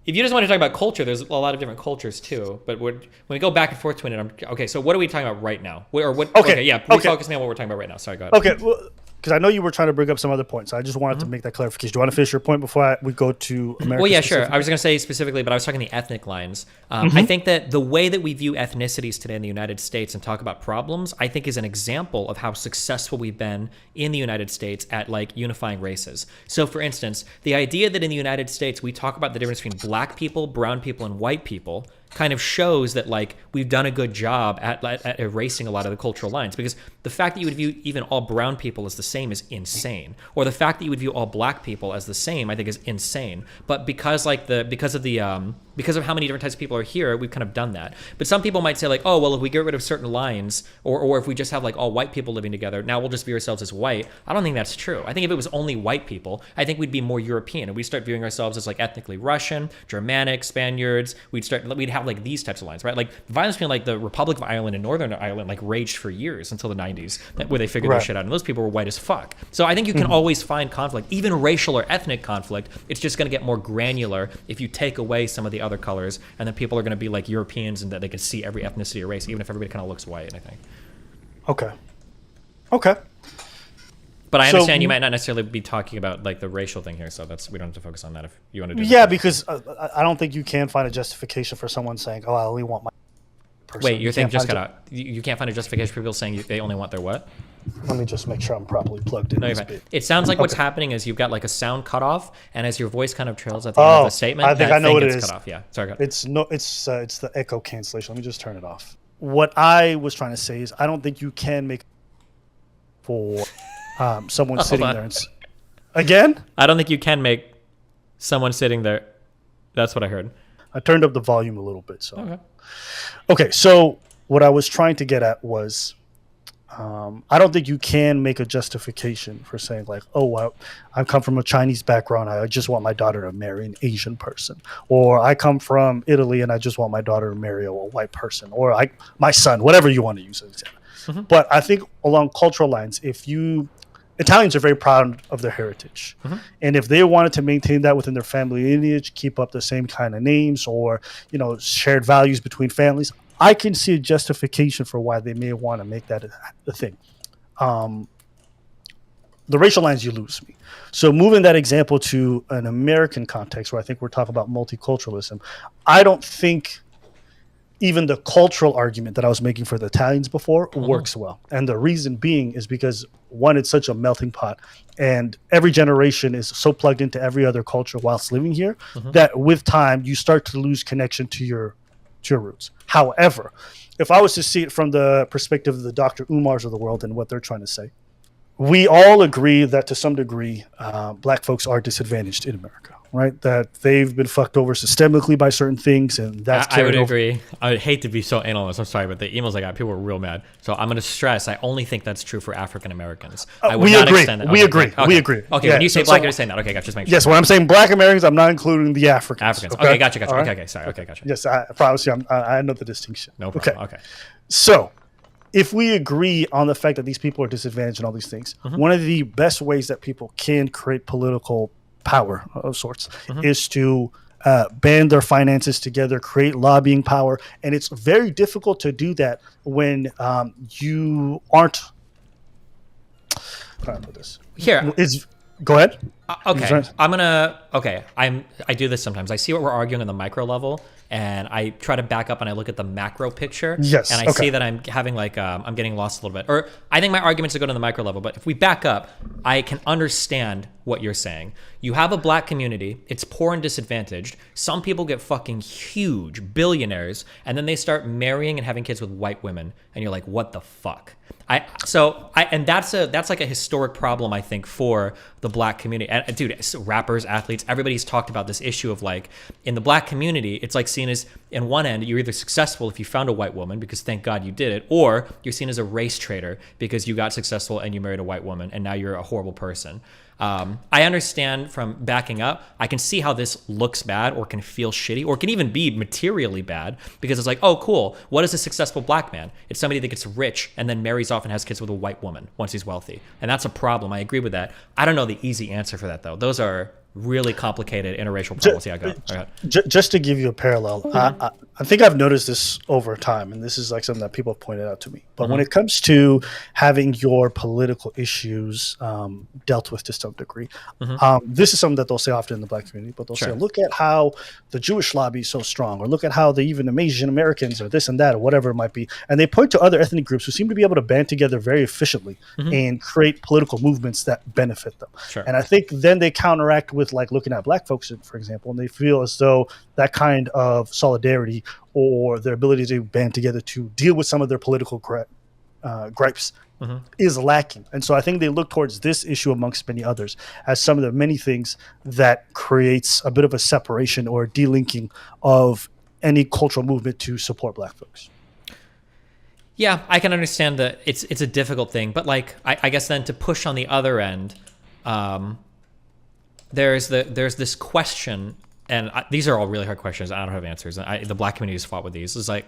If you just want to talk about culture, there's a lot of different cultures too. But when we go back and forth between it, okay. So what are we talking about right now? Focus me on what we're talking about right now. Sorry, go ahead. Okay, because I know you were trying to bring up some other points. I just wanted to make that clarification. Do you want to finish your point before we go to America? Well, yeah, sure. I was going to say specifically, but I was talking the ethnic lines. I think that the way that we view ethnicities today in the United States and talk about problems, I think is an example of how successful we've been in the United States at like unifying races. So for instance, the idea that in the United States we talk about the difference between black people, brown people, and white people kind of shows that like we've done a good job at erasing a lot of the cultural lines, because the fact that you would view even all brown people as the same is insane, or the fact that you would view all black people as the same I think is insane. But because of how many different types of people are here, we've kind of done that. But some people might say like, oh well, if we get rid of certain lines, or if we just have like all white people living together, now we'll just view ourselves as white. I don't think that's true. I think if it was only white people, I think we'd be more European, and we'd start viewing ourselves as like ethnically Russian, Germanic, Spaniards. We'd have like these types of lines, right? Like violence between like the Republic of Ireland and Northern Ireland like raged for years until the 90s, where they figured this shit out, and those people were white as fuck. So I think you can always find conflict, even racial or ethnic conflict. It's just going to get more granular if you take away some of the other colors, and then people are going to be like Europeans, and that they can see every ethnicity or race, even if everybody kind of looks white, I think. Okay. But I understand you might not necessarily be talking about like the racial thing here, so we don't have to focus on that if you want to do. Yeah, because I don't think you can find a justification for someone saying, "Oh, I only want my person." Wait, your thing just got out. You can't find a justification for people saying they only want their what? Let me just make sure I'm properly plugged in. No, you're fine. It sounds like what's happening is you've got like a sound cut off, and as your voice kind of trails at the end of the statement, I think I know what it is. Cut off. Yeah, sorry. It's the echo cancellation. Let me just turn it off. What I was trying to say is, I don't think you can make for someone sitting there. Again? I don't think you can make someone sitting there. That's what I heard. I turned up the volume a little bit. So okay. So what I was trying to get at was, I don't think you can make a justification for saying like, oh, well, I come from a Chinese background, I just want my daughter to marry an Asian person, or I come from Italy and I just want my daughter to marry a white person, or my son, whatever you want to use as an example. But I think along cultural lines, Italians are very proud of their heritage. And if they wanted to maintain that within their family lineage, keep up the same kind of names, or, shared values between families, I can see a justification for why they may want to make that a thing. The racial lines, you lose me. So moving that example to an American context, where I think we're talking about multiculturalism, I don't think even the cultural argument that I was making for the Italians before works well. And the reason being is because, one, it's such a melting pot, and every generation is so plugged into every other culture whilst living here that with time you start to lose connection to your roots. However, if I was to see it from the perspective of the Dr. Umars of the world and what they're trying to say, we all agree that to some degree, black folks are disadvantaged in America, right? That they've been fucked over systemically by certain things, and that's I would agree. I would hate to be so anal on this. I'm sorry, but the emails I got, people were real mad. So I'm going to stress, I only think that's true for African Americans. I would not extend that. We agree. Okay, when you say black, you're saying that. Okay, gotcha. Just make sure. Yes, when I'm saying black Americans, I'm not including the Africans. Okay, gotcha. Right? Okay, sorry. Okay, gotcha. Yes, I promise you, I know the distinction. No problem. Okay. So, if we agree on the fact that these people are disadvantaged and all these things, one of the best ways that people can create political power of sorts is to band their finances together, create lobbying power. And it's very difficult to do that when you aren't. How do I put this? Here. Go ahead. Okay. I do this sometimes. I see what we're arguing on the micro level, and I try to back up and I look at the macro picture. Yes. And I see that I'm having I'm getting lost a little bit. Or I think my arguments are going to the micro level, but if we back up, I can understand what you're saying. You have a black community, it's poor and disadvantaged. Some people get fucking huge, billionaires, and then they start marrying and having kids with white women, and you're like, what the fuck? And that's like a historic problem, I think, for the black community. And dude, rappers, athletes, everybody's talked about this issue of like, in the black community, it's like seen as, in one end, you're either successful if you found a white woman because thank God you did it, or you're seen as a race traitor because you got successful and you married a white woman and now you're a horrible person. I understand from backing up, I can see how this looks bad or can feel shitty or can even be materially bad, because it's like, oh, cool. What is a successful black man? It's somebody that gets rich and then marries off and has kids with a white woman once he's wealthy. And that's a problem. I agree with that. I don't know the easy answer for that, though. Those are really complicated interracial problems. Yeah, go. Just to give you a parallel, I think I've noticed this over time, and this is like something that people have pointed out to me. But when it comes to having your political issues dealt with to some degree, this is something that they'll say often in the black community, but they'll say, look at how the Jewish lobby is so strong, or look at how even the Asian Americans or this and that, or whatever it might be. And they point to other ethnic groups who seem to be able to band together very efficiently and create political movements that benefit them. And I think then they counteract with with like looking at black folks, for example, and they feel as though that kind of solidarity or their ability to band together to deal with some of their political gripes is lacking. And so I think they look towards this issue amongst many others as some of the many things that creates a bit of a separation or delinking of any cultural movement to support black folks. Yeah, I can understand that it's a difficult thing, but like I guess then to push on the other end, there's this question, and these are all really hard questions. I don't have answers. The black community has fought with these. It's like,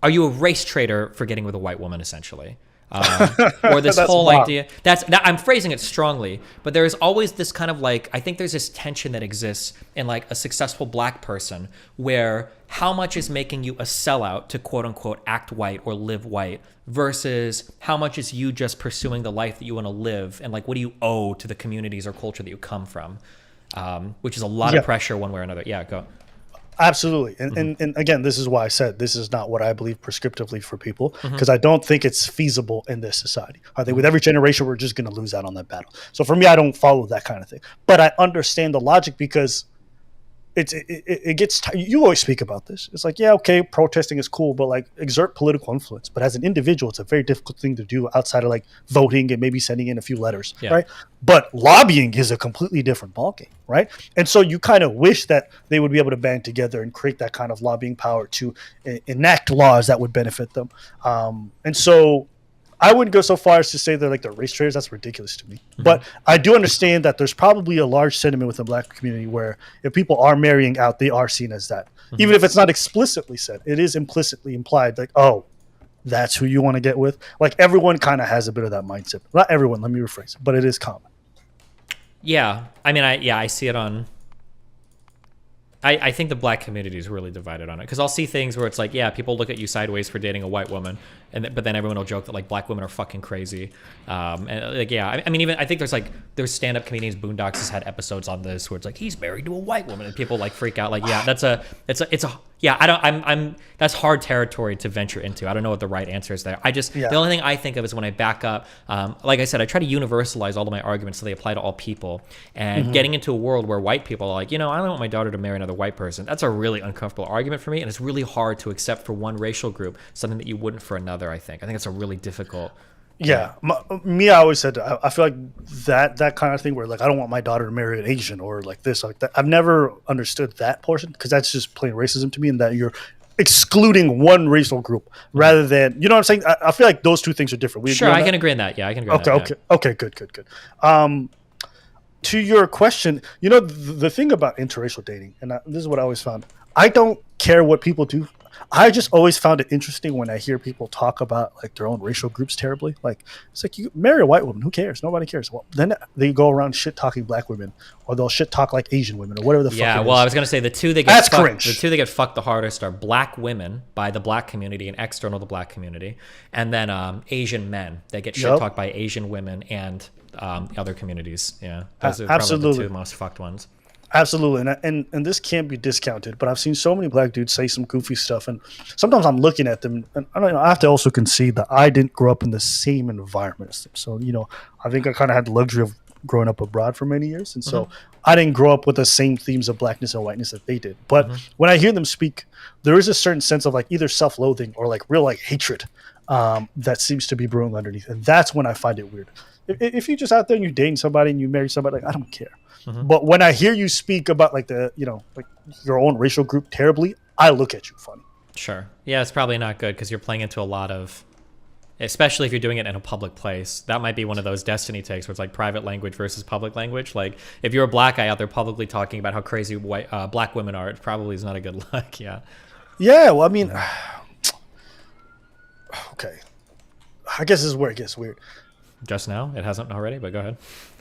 are you a race traitor for getting with a white woman, essentially? Or this whole idea I'm phrasing it strongly, but there's always this kind of like, I think there's this tension that exists in like a successful black person where how much is making you a sellout to quote unquote act white or live white versus how much is you just pursuing the life that you want to live, and like what do you owe to the communities or culture that you come from, which is a lot of pressure one way or another. Yeah, go. Absolutely. And again, this is why I said this is not what I believe prescriptively for people, because I don't think it's feasible in this society. I think with every generation, we're just going to lose out on that battle. So for me, I don't follow that kind of thing. But I understand the logic because it gets you always speak about this. It's like, yeah, okay, protesting is cool, but like exert political influence. But as an individual, it's a very difficult thing to do outside of like voting and maybe sending in a few letters, right? But lobbying is a completely different ballgame, right? And so you kind of wish that they would be able to band together and create that kind of lobbying power to enact laws that would benefit them. And so I wouldn't go so far as to say they're like the race traitors. That's ridiculous to me. But I do understand that there's probably a large sentiment within the black community where if people are marrying out, they are seen as that. Even if it's not explicitly said, it is implicitly implied like, oh, that's who you want to get with. Like everyone kind of has a bit of that mindset. Not everyone, let me rephrase it, but it is common. Yeah. I mean, I see it on... I think the black community is really divided on it, because I'll see things where it's like, yeah, people look at you sideways for dating a white woman, but then everyone will joke that like black women are fucking crazy, and like I mean even I think there's stand-up comedians, Boondocks has had episodes on this where it's like he's married to a white woman and people like freak out like, yeah, that's hard territory to venture into. I don't know what the right answer is there. The only thing I think of is when I back up, like I said, I try to universalize all of my arguments so they apply to all people, and getting into a world where white people are like, I don't want my daughter to marry another white person. That's a really uncomfortable argument for me, and it's really hard to accept for one racial group something that you wouldn't for another. I think it's a really difficult. I always said I feel like that kind of thing where like I don't want my daughter to marry an Asian or like this like that. I've never understood that portion, because that's just plain racism to me, and that you're excluding one racial group rather than, you know what I'm saying? I feel like those two things are different. I can agree on that. Yeah, I can agree on that. Okay, good. To your question, the thing about interracial dating, and this is what I always found, I don't care what people do. I just always found it interesting when I hear people talk about like their own racial groups terribly. Like, it's like, you marry a white woman, who cares? Nobody cares. Well, then they go around shit talking black women, or they'll shit talk like Asian women, or whatever the fuck. Yeah, well, I was gonna say the two that get fucked the hardest are black women by the black community and external to the black community, and then Asian men that get shit talked by Asian women and other communities. Yeah, those are probably the two most fucked ones. Absolutely, and this can't be discounted, but I've seen so many black dudes say some goofy stuff, and sometimes I'm looking at them, and I have to also concede that I didn't grow up in the same environment as them. So, I think I kind of had the luxury of growing up abroad for many years, and so I didn't grow up with the same themes of blackness and whiteness that they did. But when I hear them speak, there is a certain sense of like either self-loathing or like real like hatred that seems to be brewing underneath, and that's when I find it weird. If you're just out there and you're dating somebody and you marry somebody, like, I don't care. But when I hear you speak about like like your own racial group terribly, I look at you funny. Sure. Yeah, it's probably not good because you're playing into a lot of, especially if you're doing it in a public place. That might be one of those destiny takes where it's like private language versus public language. Like if you're a black guy out there publicly talking about how crazy black women are, it probably is not a good look. Yeah. Yeah. Well, I mean, okay. I guess this is where it gets weird. Just now? It hasn't already, but go ahead.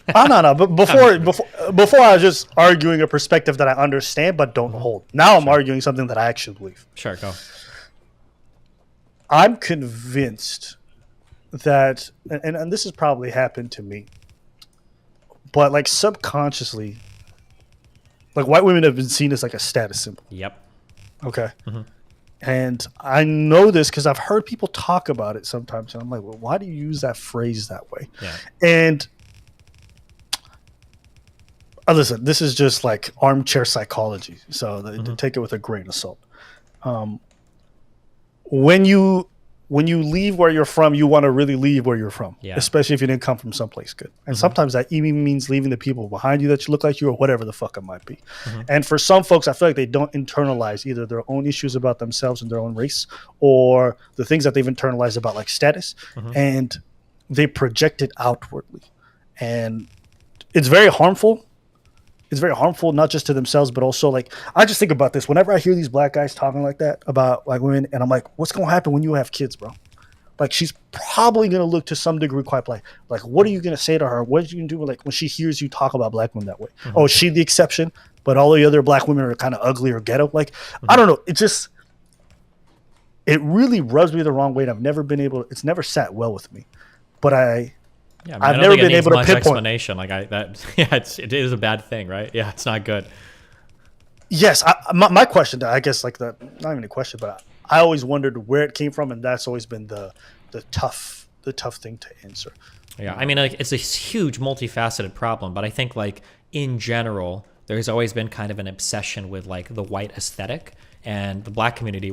No. But before I was just arguing a perspective that I understand but don't hold. Now I'm arguing something that I actually believe. Sure, go. I'm convinced that, and this has probably happened to me, but like subconsciously, like white women have been seen as like a status symbol. Yep. Okay. And I know this because I've heard people talk about it sometimes, and I'm like, well, why do you use that phrase that way? Yeah. And listen, this is just like armchair psychology, so take it with a grain of salt. Um, when you leave where you're from, you want to really leave where you're from, Yeah. especially if you didn't come from someplace good. And sometimes that even means leaving the people behind you that you look like you or whatever the fuck it might be. And for some folks, I feel like they don't internalize either their own issues about themselves and their own race or the things that they've internalized about like status, and they project it outwardly. And it's very harmful. It's very harmful, not just to themselves, but also like I just think about this whenever I hear these black guys talking like that about like women, and I'm like, what's gonna happen when you have kids, bro? Like she's probably gonna look to some degree quite black. Like, what are you gonna say to her? What are you gonna do like when she hears you talk about black women that way? Oh, is she the exception, but all the other black women are kind of ugly or ghetto? Like, I don't know. It really rubs me the wrong way, and I've never been able. It's never sat well with me, but Yeah, I've never been able to much pinpoint. Explanation. Like it is a bad thing, right? Yeah, it's not good. Yes, my question, I guess, like not even a question, but I always wondered where it came from, and that's always been the tough thing to answer. Yeah, I mean, like it's a huge, multifaceted problem, but I think like in general, there's always been kind of an obsession with like the white aesthetic. And the black community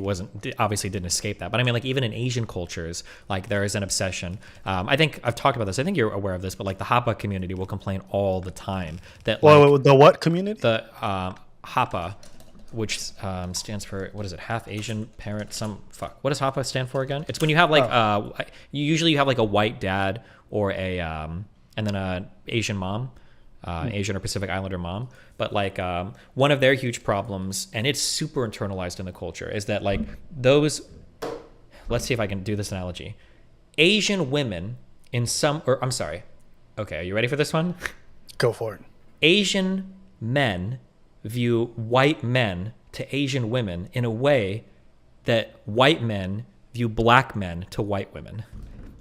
obviously didn't escape that. But I mean, like even in Asian cultures, like there is an obsession. I think I've talked about this. I think you're aware of this, but like the Hapa community will complain all the time that like The what community? the Hapa, which stands for, what is it? Half Asian parent. What does Hapa stand for again? It's when you have like you have like a white dad or a and then a Asian mom. Asian or Pacific Islander mom, but like one of their huge problems, and it's super internalized in the culture, is that like those, let's see if I can do this analogy. Asian women okay, are you ready for this one? Go for it. Asian men view white men to Asian women in a way that white men view black men to white women,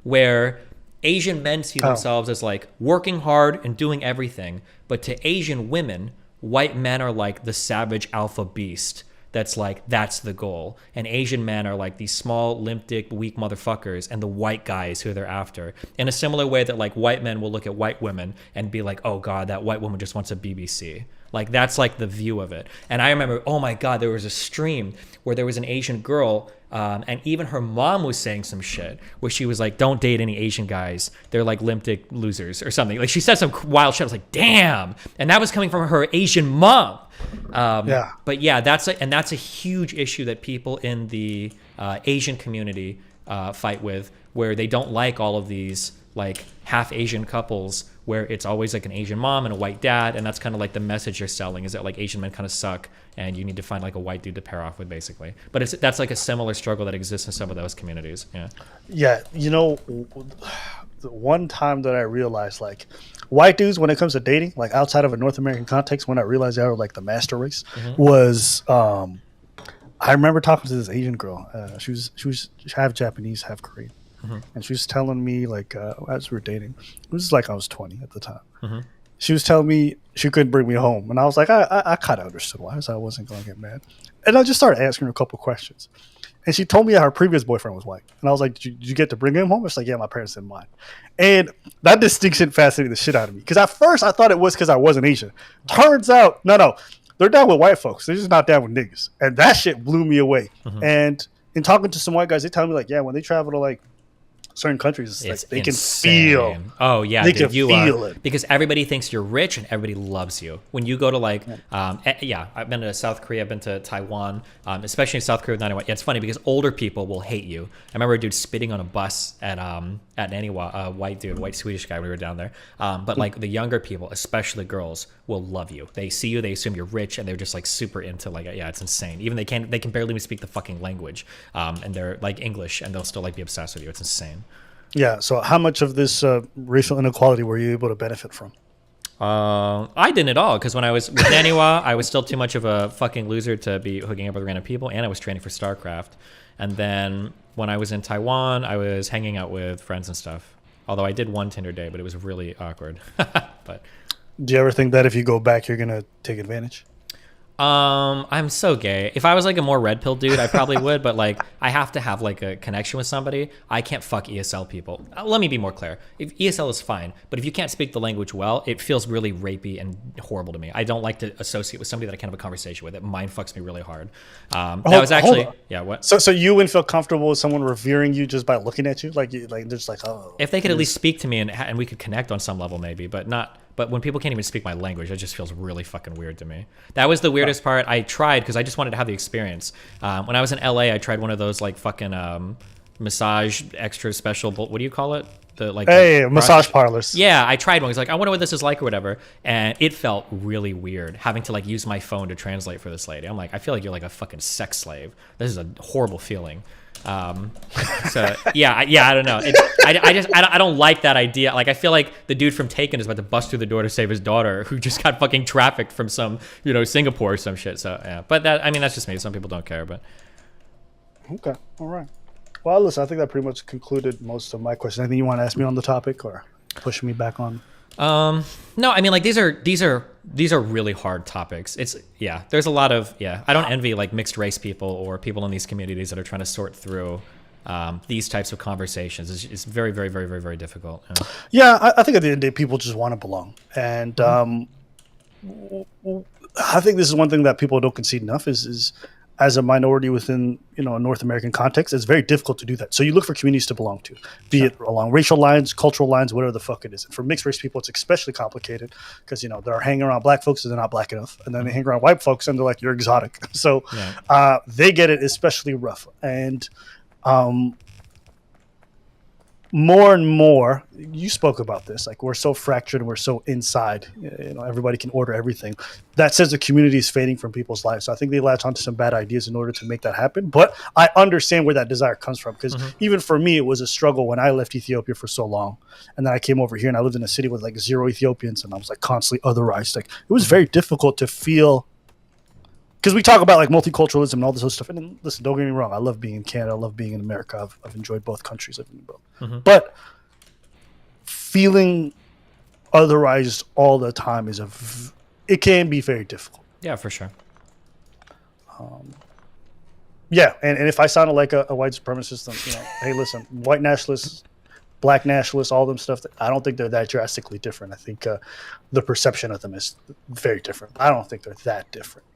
where Asian men see themselves as like working hard and doing everything, but to Asian women, white men are like the savage alpha beast. That's the goal. And Asian men are like these small, limp dick, weak motherfuckers, and the white guys who they're after. In a similar way that like white men will look at white women and be like, oh God, that white woman just wants a BBC. Like that's like the view of it. And I remember, oh my God, there was a stream where there was an Asian girl, and even her mom was saying some shit where she was like, don't date any Asian guys. They're like limp dick losers or something. Like she said some wild shit. I was like, damn. And that was coming from her Asian mom. But yeah, that's a huge issue that people in the Asian community fight with, where they don't like all of these like half Asian couples where it's always like an Asian mom and a white dad, and that's kind of like the message you're selling, is that like Asian men kind of suck and you need to find like a white dude to pair off with, basically. But that's like a similar struggle that exists in some of those communities. Yeah, you know, the one time that I realized like white dudes, when it comes to dating, like outside of a North American context, when I realized they were like the master race, was I remember talking to this Asian girl. She was half Japanese, half Korean. And she was telling me, like, as we were dating, it was like I was 20 at the time. She was telling me she couldn't bring me home. And I was like, I kind of understood why, so I wasn't going to get mad. And I just started asking her a couple questions. And she told me that her previous boyfriend was white. And I was like, did you get to bring him home? It's like, yeah, my parents didn't mind. And that distinction fascinated the shit out of me. Because at first I thought it was because I wasn't Asian. Turns out, no. They're down with white folks. They're just not down with niggas. And that shit blew me away. And in talking to some white guys, they tell me, like, yeah, when they travel to, like, certain countries, it's like they insane. Can feel. Oh yeah, they dude, can feel it because everybody thinks you're rich and everybody loves you. When you go to like, I've been to South Korea, I've been to Taiwan, especially in South Korea with 91. Yeah, it's funny because older people will hate you. I remember a dude spitting on a bus at Naniwa, white Swedish guy. We were down there, but like the younger people, especially girls, will love you. They see you, they assume you're rich, and they're just like super into like, yeah, it's insane. Even they can barely even speak the fucking language, and they're like English, and they'll still like be obsessed with you. It's insane. Yeah. So how much of this racial inequality were you able to benefit from? I didn't at all, because when I was with Naniwa, I was still too much of a fucking loser to be hooking up with random people, and I was training for StarCraft. And then when I was in Taiwan, I was hanging out with friends and stuff. Although I did one Tinder day, but it was really awkward. But do you ever think that if you go back, you're gonna take advantage? I'm so gay. If I was like a more red pill dude, I probably would, but like I have to have like a connection with somebody. I can't fuck ESL people. Let me be more clear. If ESL is fine, but if you can't speak the language well, it feels really rapey and horrible to me. I don't like to associate with somebody that I can't have a conversation with. It mind fucks me really hard. That was actually what? So you wouldn't feel comfortable with someone revering you just by looking at you, like they're just like, oh. If they could at least speak to me and we could connect on some level, maybe, but not. But when people can't even speak my language, it just feels really fucking weird to me. That was the weirdest part. I tried because I just wanted to have the experience. When I was in LA, I tried one of those like fucking massage extra special. What do you call it? Massage parlors. Yeah, I tried one. He's like, I wonder what this is like or whatever, and it felt really weird having to like use my phone to translate for this lady. I'm like, I feel like you're like a fucking sex slave. This is a horrible feeling. So I don't know. I don't like that idea. Like I feel like the dude from Taken is about to bust through the door to save his daughter, who just got fucking trafficked from some Singapore or some shit. So yeah, but that's just me. Some people don't care, but okay, all right. Well, listen, I think that pretty much concluded most of my questions. Anything you want to ask me on the topic or push me back on? No, I mean like these are really hard topics. There's a lot of I don't envy like mixed race people or people in these communities that are trying to sort through these types of conversations. It's very, very, very, very, very difficult. Yeah, I think at the end of the day, people just want to belong, and I think this is one thing that people don't concede enough is as a minority within a North American context, it's very difficult to do that. So you look for communities to belong to, be it along racial lines, cultural lines, whatever the fuck it is. And for mixed race people, it's especially complicated because they're hanging around black folks and they're not black enough, and then they hang around white folks and they're like, you're exotic. So they get it especially rough. And more and more, you spoke about this, like we're so fractured and we're so inside, everybody can order everything. That says the community is fading from people's lives. So I think they latch onto some bad ideas in order to make that happen. But I understand where that desire comes from because even for me, it was a struggle when I left Ethiopia for so long. And then I came over here and I lived in a city with like 0 Ethiopians and I was like constantly otherized. Like it was very difficult to feel, because we talk about like multiculturalism and all this other stuff. And then, listen, don't get me wrong. I love being in Canada. I love being in America. I've enjoyed both countries. Living in both. But feeling otherized all the time it can be very difficult. Yeah, for sure. And if I sounded like a white supremacist, then, hey, listen, white nationalists, black nationalists, all them stuff, I don't think they're that drastically different. I think the perception of them is very different. I don't think they're that different.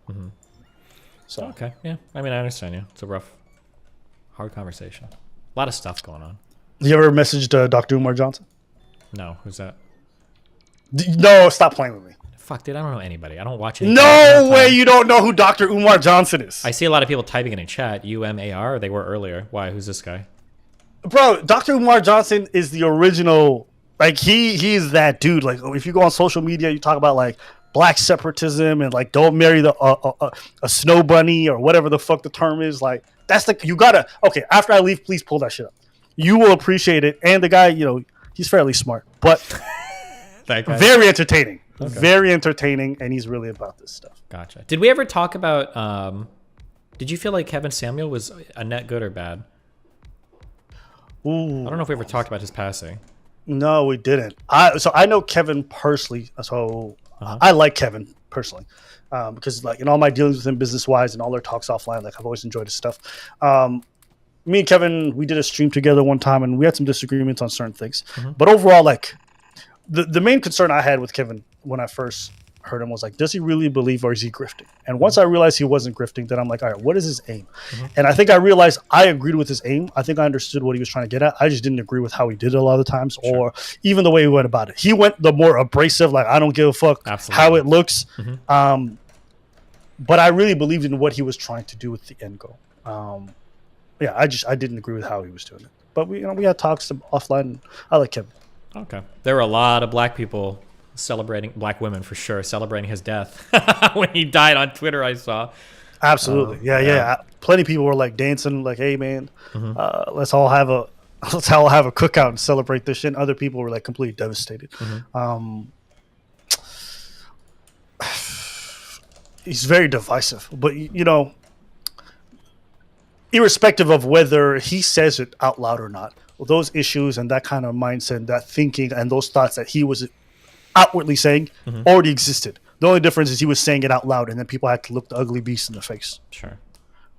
So okay, yeah. I mean, I understand you. It's a rough, hard conversation. A lot of stuff going on. You ever messaged Dr. Umar Johnson? No, who's that? No, stop playing with me. Fuck, dude, I don't know anybody. I don't watch anything. No way you don't know who Dr. Umar Johnson is. I see a lot of people typing it in chat. UMAR, they were earlier. Why? Who's this guy? Bro, Dr. Umar Johnson is the original. Like, he's that dude. Like, if you go on social media, you talk about, like, black separatism and, like, don't marry a snow bunny or whatever the fuck the term is. Like, that's the, you gotta, okay, after I leave, please pull that shit up. You will appreciate it. And the guy, he's fairly smart, but very entertaining. Okay. Very entertaining, and he's really about this stuff. Gotcha. Did we ever talk about, did you feel like Kevin Samuel was a net good or bad? Ooh. I don't know if we ever talked about his passing. No, we didn't. So I know Kevin personally, so I like Kevin personally. Because like in all my dealings with him business-wise and all our talks offline, like I've always enjoyed his stuff. Me and Kevin, we did a stream together one time, and we had some disagreements on certain things. But overall, like the main concern I had with Kevin when I first heard him was like, does he really believe or is he grifting? And once I realized he wasn't grifting, then I'm like, all right, what is his aim? And I think I realized I agreed with his aim. I think I understood what he was trying to get at. I just didn't agree with how he did it a lot of the times, or even the way he went about it. He went the more abrasive, like I don't give a fuck how it looks. But I really believed in what he was trying to do with the end goal. I didn't agree with how he was doing it. But we had talks offline. And I like Kevin. Okay. There were a lot of black people celebrating, black women for sure, celebrating his death when he died on Twitter, I saw. Absolutely. Yeah. Plenty of people were like dancing, like, hey man, let's all have a cookout and celebrate this shit. And other people were like completely devastated. He's very divisive, but irrespective of whether he says it out loud or not, those issues and that kind of mindset, that thinking and those thoughts that he was outwardly saying already existed The only difference is he was saying it out loud, and then people had to look the ugly beast in the face. Sure.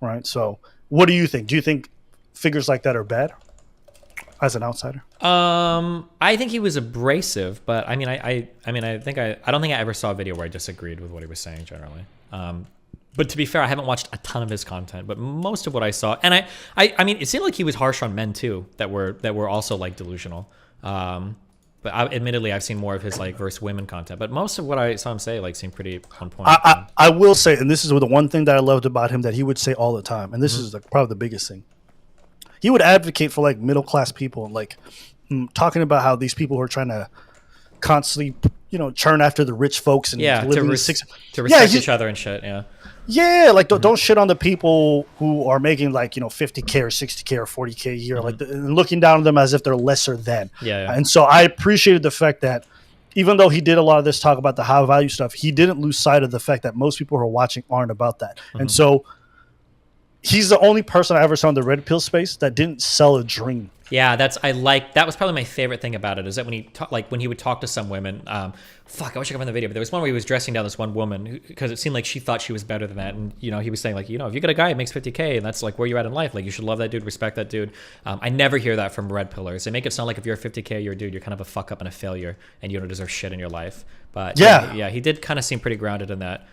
Right. So, what do you think? Do you think figures like that are bad as an outsider? I think he was abrasive, but I mean, I don't think I ever saw a video where I disagreed with what he was saying generally. But to be fair, I haven't watched a ton of his content, but most of what I saw, and I mean, it seemed like he was harsh on men too, that were also like delusional. But admittedly, I've seen more of his like versus women content, but most of what I saw him say like seemed pretty on point. I will say, and this is the one thing that I loved about him that he would say all the time, and this is like probably the biggest thing. He would advocate for like middle class people and like talking about how these people who are trying to constantly, churn after the rich folks and to respect each other and shit. Yeah, like don't shit on the people who are making like 50K or 60K or 40K a year, like and looking down on them as if they're lesser than. Yeah. And so I appreciated the fact that even though he did a lot of this talk about the high value stuff, he didn't lose sight of the fact that most people who are watching aren't about that. And so he's the only person I ever saw in the red pill space that didn't sell a dream. Yeah, that was probably my favorite thing about it, is that when he would talk to some women, I wish I could find the video, but there was one where he was dressing down this one woman because it seemed like she thought she was better than that, and he was saying like, if you get a guy who makes 50K and that's like where you're at in life, like you should love that dude, respect that dude. I never hear that from red pillars. They make it sound like if you're a 50K you're a dude, you're kind of a fuck up and a failure, and you don't deserve shit in your life. But yeah, he did kind of seem pretty grounded in that.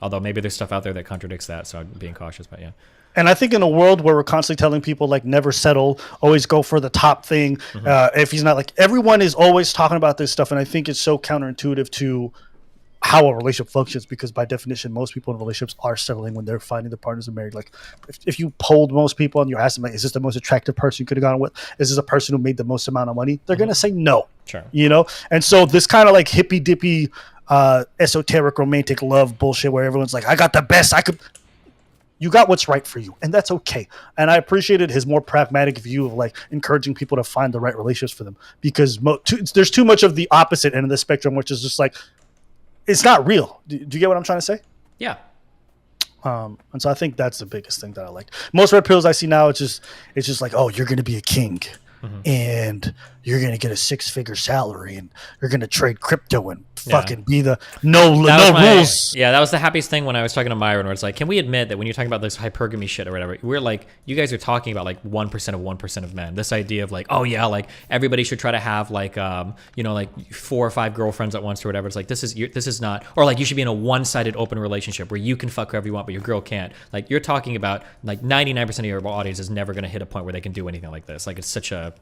Although maybe there's stuff out there that contradicts that, so I'm being cautious. But yeah. And I think in a world where we're constantly telling people like never settle, always go for the top thing. If he's not, like, everyone is always talking about this stuff, and I think it's so counterintuitive to how a relationship functions, because by definition, most people in relationships are settling when they're finding their partners and married. Like if you polled most people and you asked them, like, is this the most attractive person you could have gone with? Is this a person who made the most amount of money? They're gonna say no. Sure. And so this kind of like hippy dippy, esoteric romantic love bullshit where everyone's like, I got the best I could. You got what's right for you, and that's okay. And I appreciated his more pragmatic view of like encouraging people to find the right relationships for them, because there's too much of the opposite end of the spectrum, which is just like, it's not real. Do you get what I'm trying to say? Yeah. And so I think that's the biggest thing that I like. Most red pills I see now, it's just like, oh, you're going to be a king, and you're going to get a 6-figure salary, and you're going to trade crypto and fucking be the no rules. Yeah, that was the happiest thing when I was talking to Myron, where it's like, can we admit that when you're talking about this hypergamy shit or whatever, we're like, you guys are talking about like 1% of men. This idea of like, oh yeah, like everybody should try to have like, like 4 or 5 girlfriends at once or whatever. It's like, this is not, or like you should be in a one-sided open relationship where you can fuck whoever you want, but your girl can't. Like, you're talking about like 99% of your audience is never going to hit a point where they can do anything like this. Like, it's such a,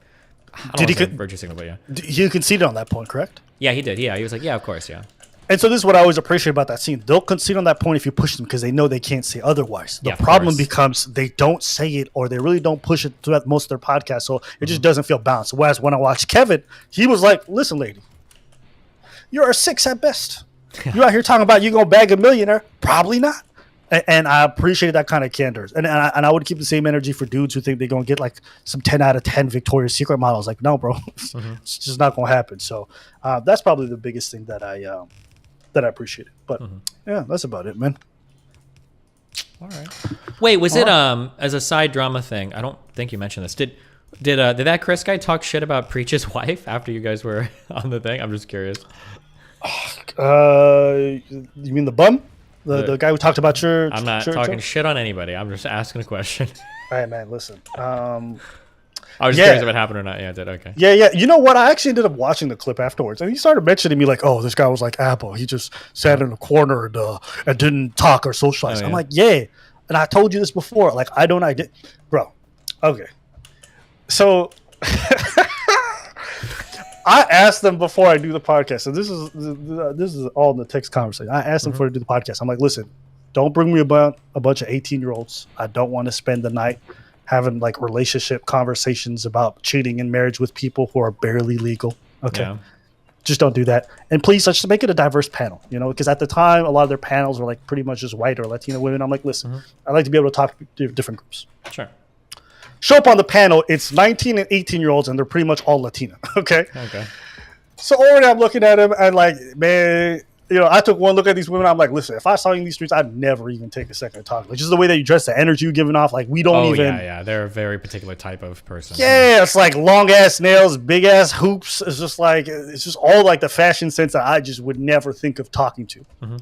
virtue signal, but yeah. He conceded on that point, correct? Yeah, he did. Yeah, he was like, yeah, of course, yeah. And so this is what I always appreciate about that scene. They'll concede on that point if you push them, because they know they can't say otherwise. The problem becomes they don't say it, or they really don't push it throughout most of their podcasts, so it just doesn't feel balanced. Whereas when I watched Kevin, he was like, listen, lady, you're a 6 at best. You out here talking about you gonna bag a millionaire? Probably not. And I appreciate that kind of candor. And I would keep the same energy for dudes who think they're going to get like some 10 out of 10 Victoria's Secret models. Like, no, bro, it's just not going to happen. So that's probably the biggest thing that I appreciated. But yeah, that's about it, man. All right. Wait, was it as a side drama thing? I don't think you mentioned this. Did that Chris guy talk shit about Preach's wife after you guys were on the thing? I'm just curious. You mean the bum? The guy who talked about your... I'm not talking shit on anybody. I'm just asking a question. All right, man, listen. I was just curious if it happened or not. Yeah, it did. Okay. Yeah. You know what? I actually ended up watching the clip afterwards, and he started mentioning me like, oh, this guy was like Apple. He just sat in a corner and didn't talk or socialize. I'm like, yeah. And I told you this before. Like, I don't idea. Bro, okay. So... I asked them before I do the podcast. So this is all in the text conversation. I asked them before I do the podcast. I'm like, listen, don't bring me about a bunch of 18-year-olds. I don't want to spend the night having like relationship conversations about cheating in marriage with people who are barely legal. Okay. Yeah. Just don't do that. And please, let's just make it a diverse panel, because at the time, a lot of their panels were like pretty much just white or Latino women. I'm like, listen, I'd like to be able to talk to different groups. Sure. Show up on the panel, it's 19 and 18-year-olds, and they're pretty much all Latina, okay? Okay. So already I'm looking at him, and like, man, I took one look at these women. I'm like, listen, if I saw you in these streets, I'd never even take a second to talk. Like, just the way that you dress, the energy you're giving off. Like, we don't even. Yeah. They're a very particular type of person. Yeah, it's like long ass nails, big ass hoops. It's just all like the fashion sense that I just would never think of talking to. Mm-hmm.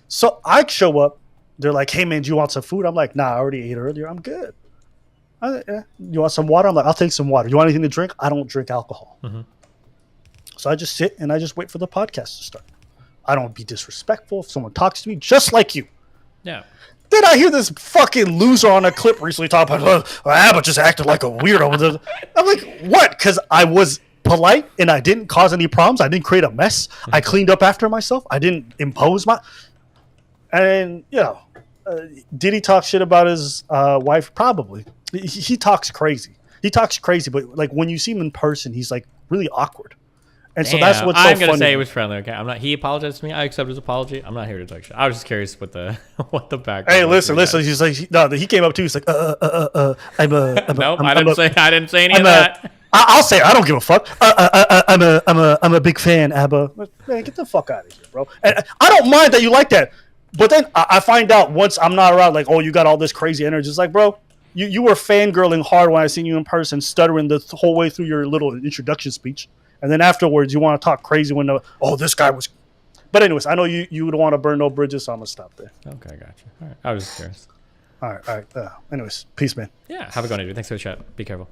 So I show up. They're like, hey man, do you want some food? I'm like, nah, I already ate earlier. I'm good. You want some water? I'm like, I'll take some water. You want anything to drink? I don't drink alcohol. Mm-hmm. So I just sit and I just wait for the podcast to start. I don't be disrespectful if someone talks to me, just like you. Yeah. Then I hear this fucking loser on a clip recently talk about, Abba just acted like a weirdo. I'm like, what? Because I was polite and I didn't cause any problems. I didn't create a mess. I cleaned up after myself. I didn't impose my... And, did he talk shit about his wife? Probably. He talks crazy. But like when you see him in person, he's like really awkward. And so that's what's so funny. I'm gonna say it was friendly. Okay, I'm not. He apologized to me. I accept his apology. I'm not here to talk shit. I was just curious what the background. Hey, listen. He's like, no. He came up too. He's like, Nope. I didn't say any of that. I'll say I don't give a fuck. I'm a big fan, Abba. Man, get the fuck out of here, bro. And I don't mind that you like that, but then I find out once I'm not around, like, oh, you got all this crazy energy. It's like, bro, you were fangirling hard when I seen you in person, stuttering the whole way through your little introduction speech. And then afterwards, you want to talk crazy when this guy was. But anyways, I know you don't want to burn no bridges, so I'm gonna stop there. Okay, gotcha. All right, I was just curious. All right. Anyways, peace, man. Yeah, have a good one, dude. Thanks for the chat. Be careful.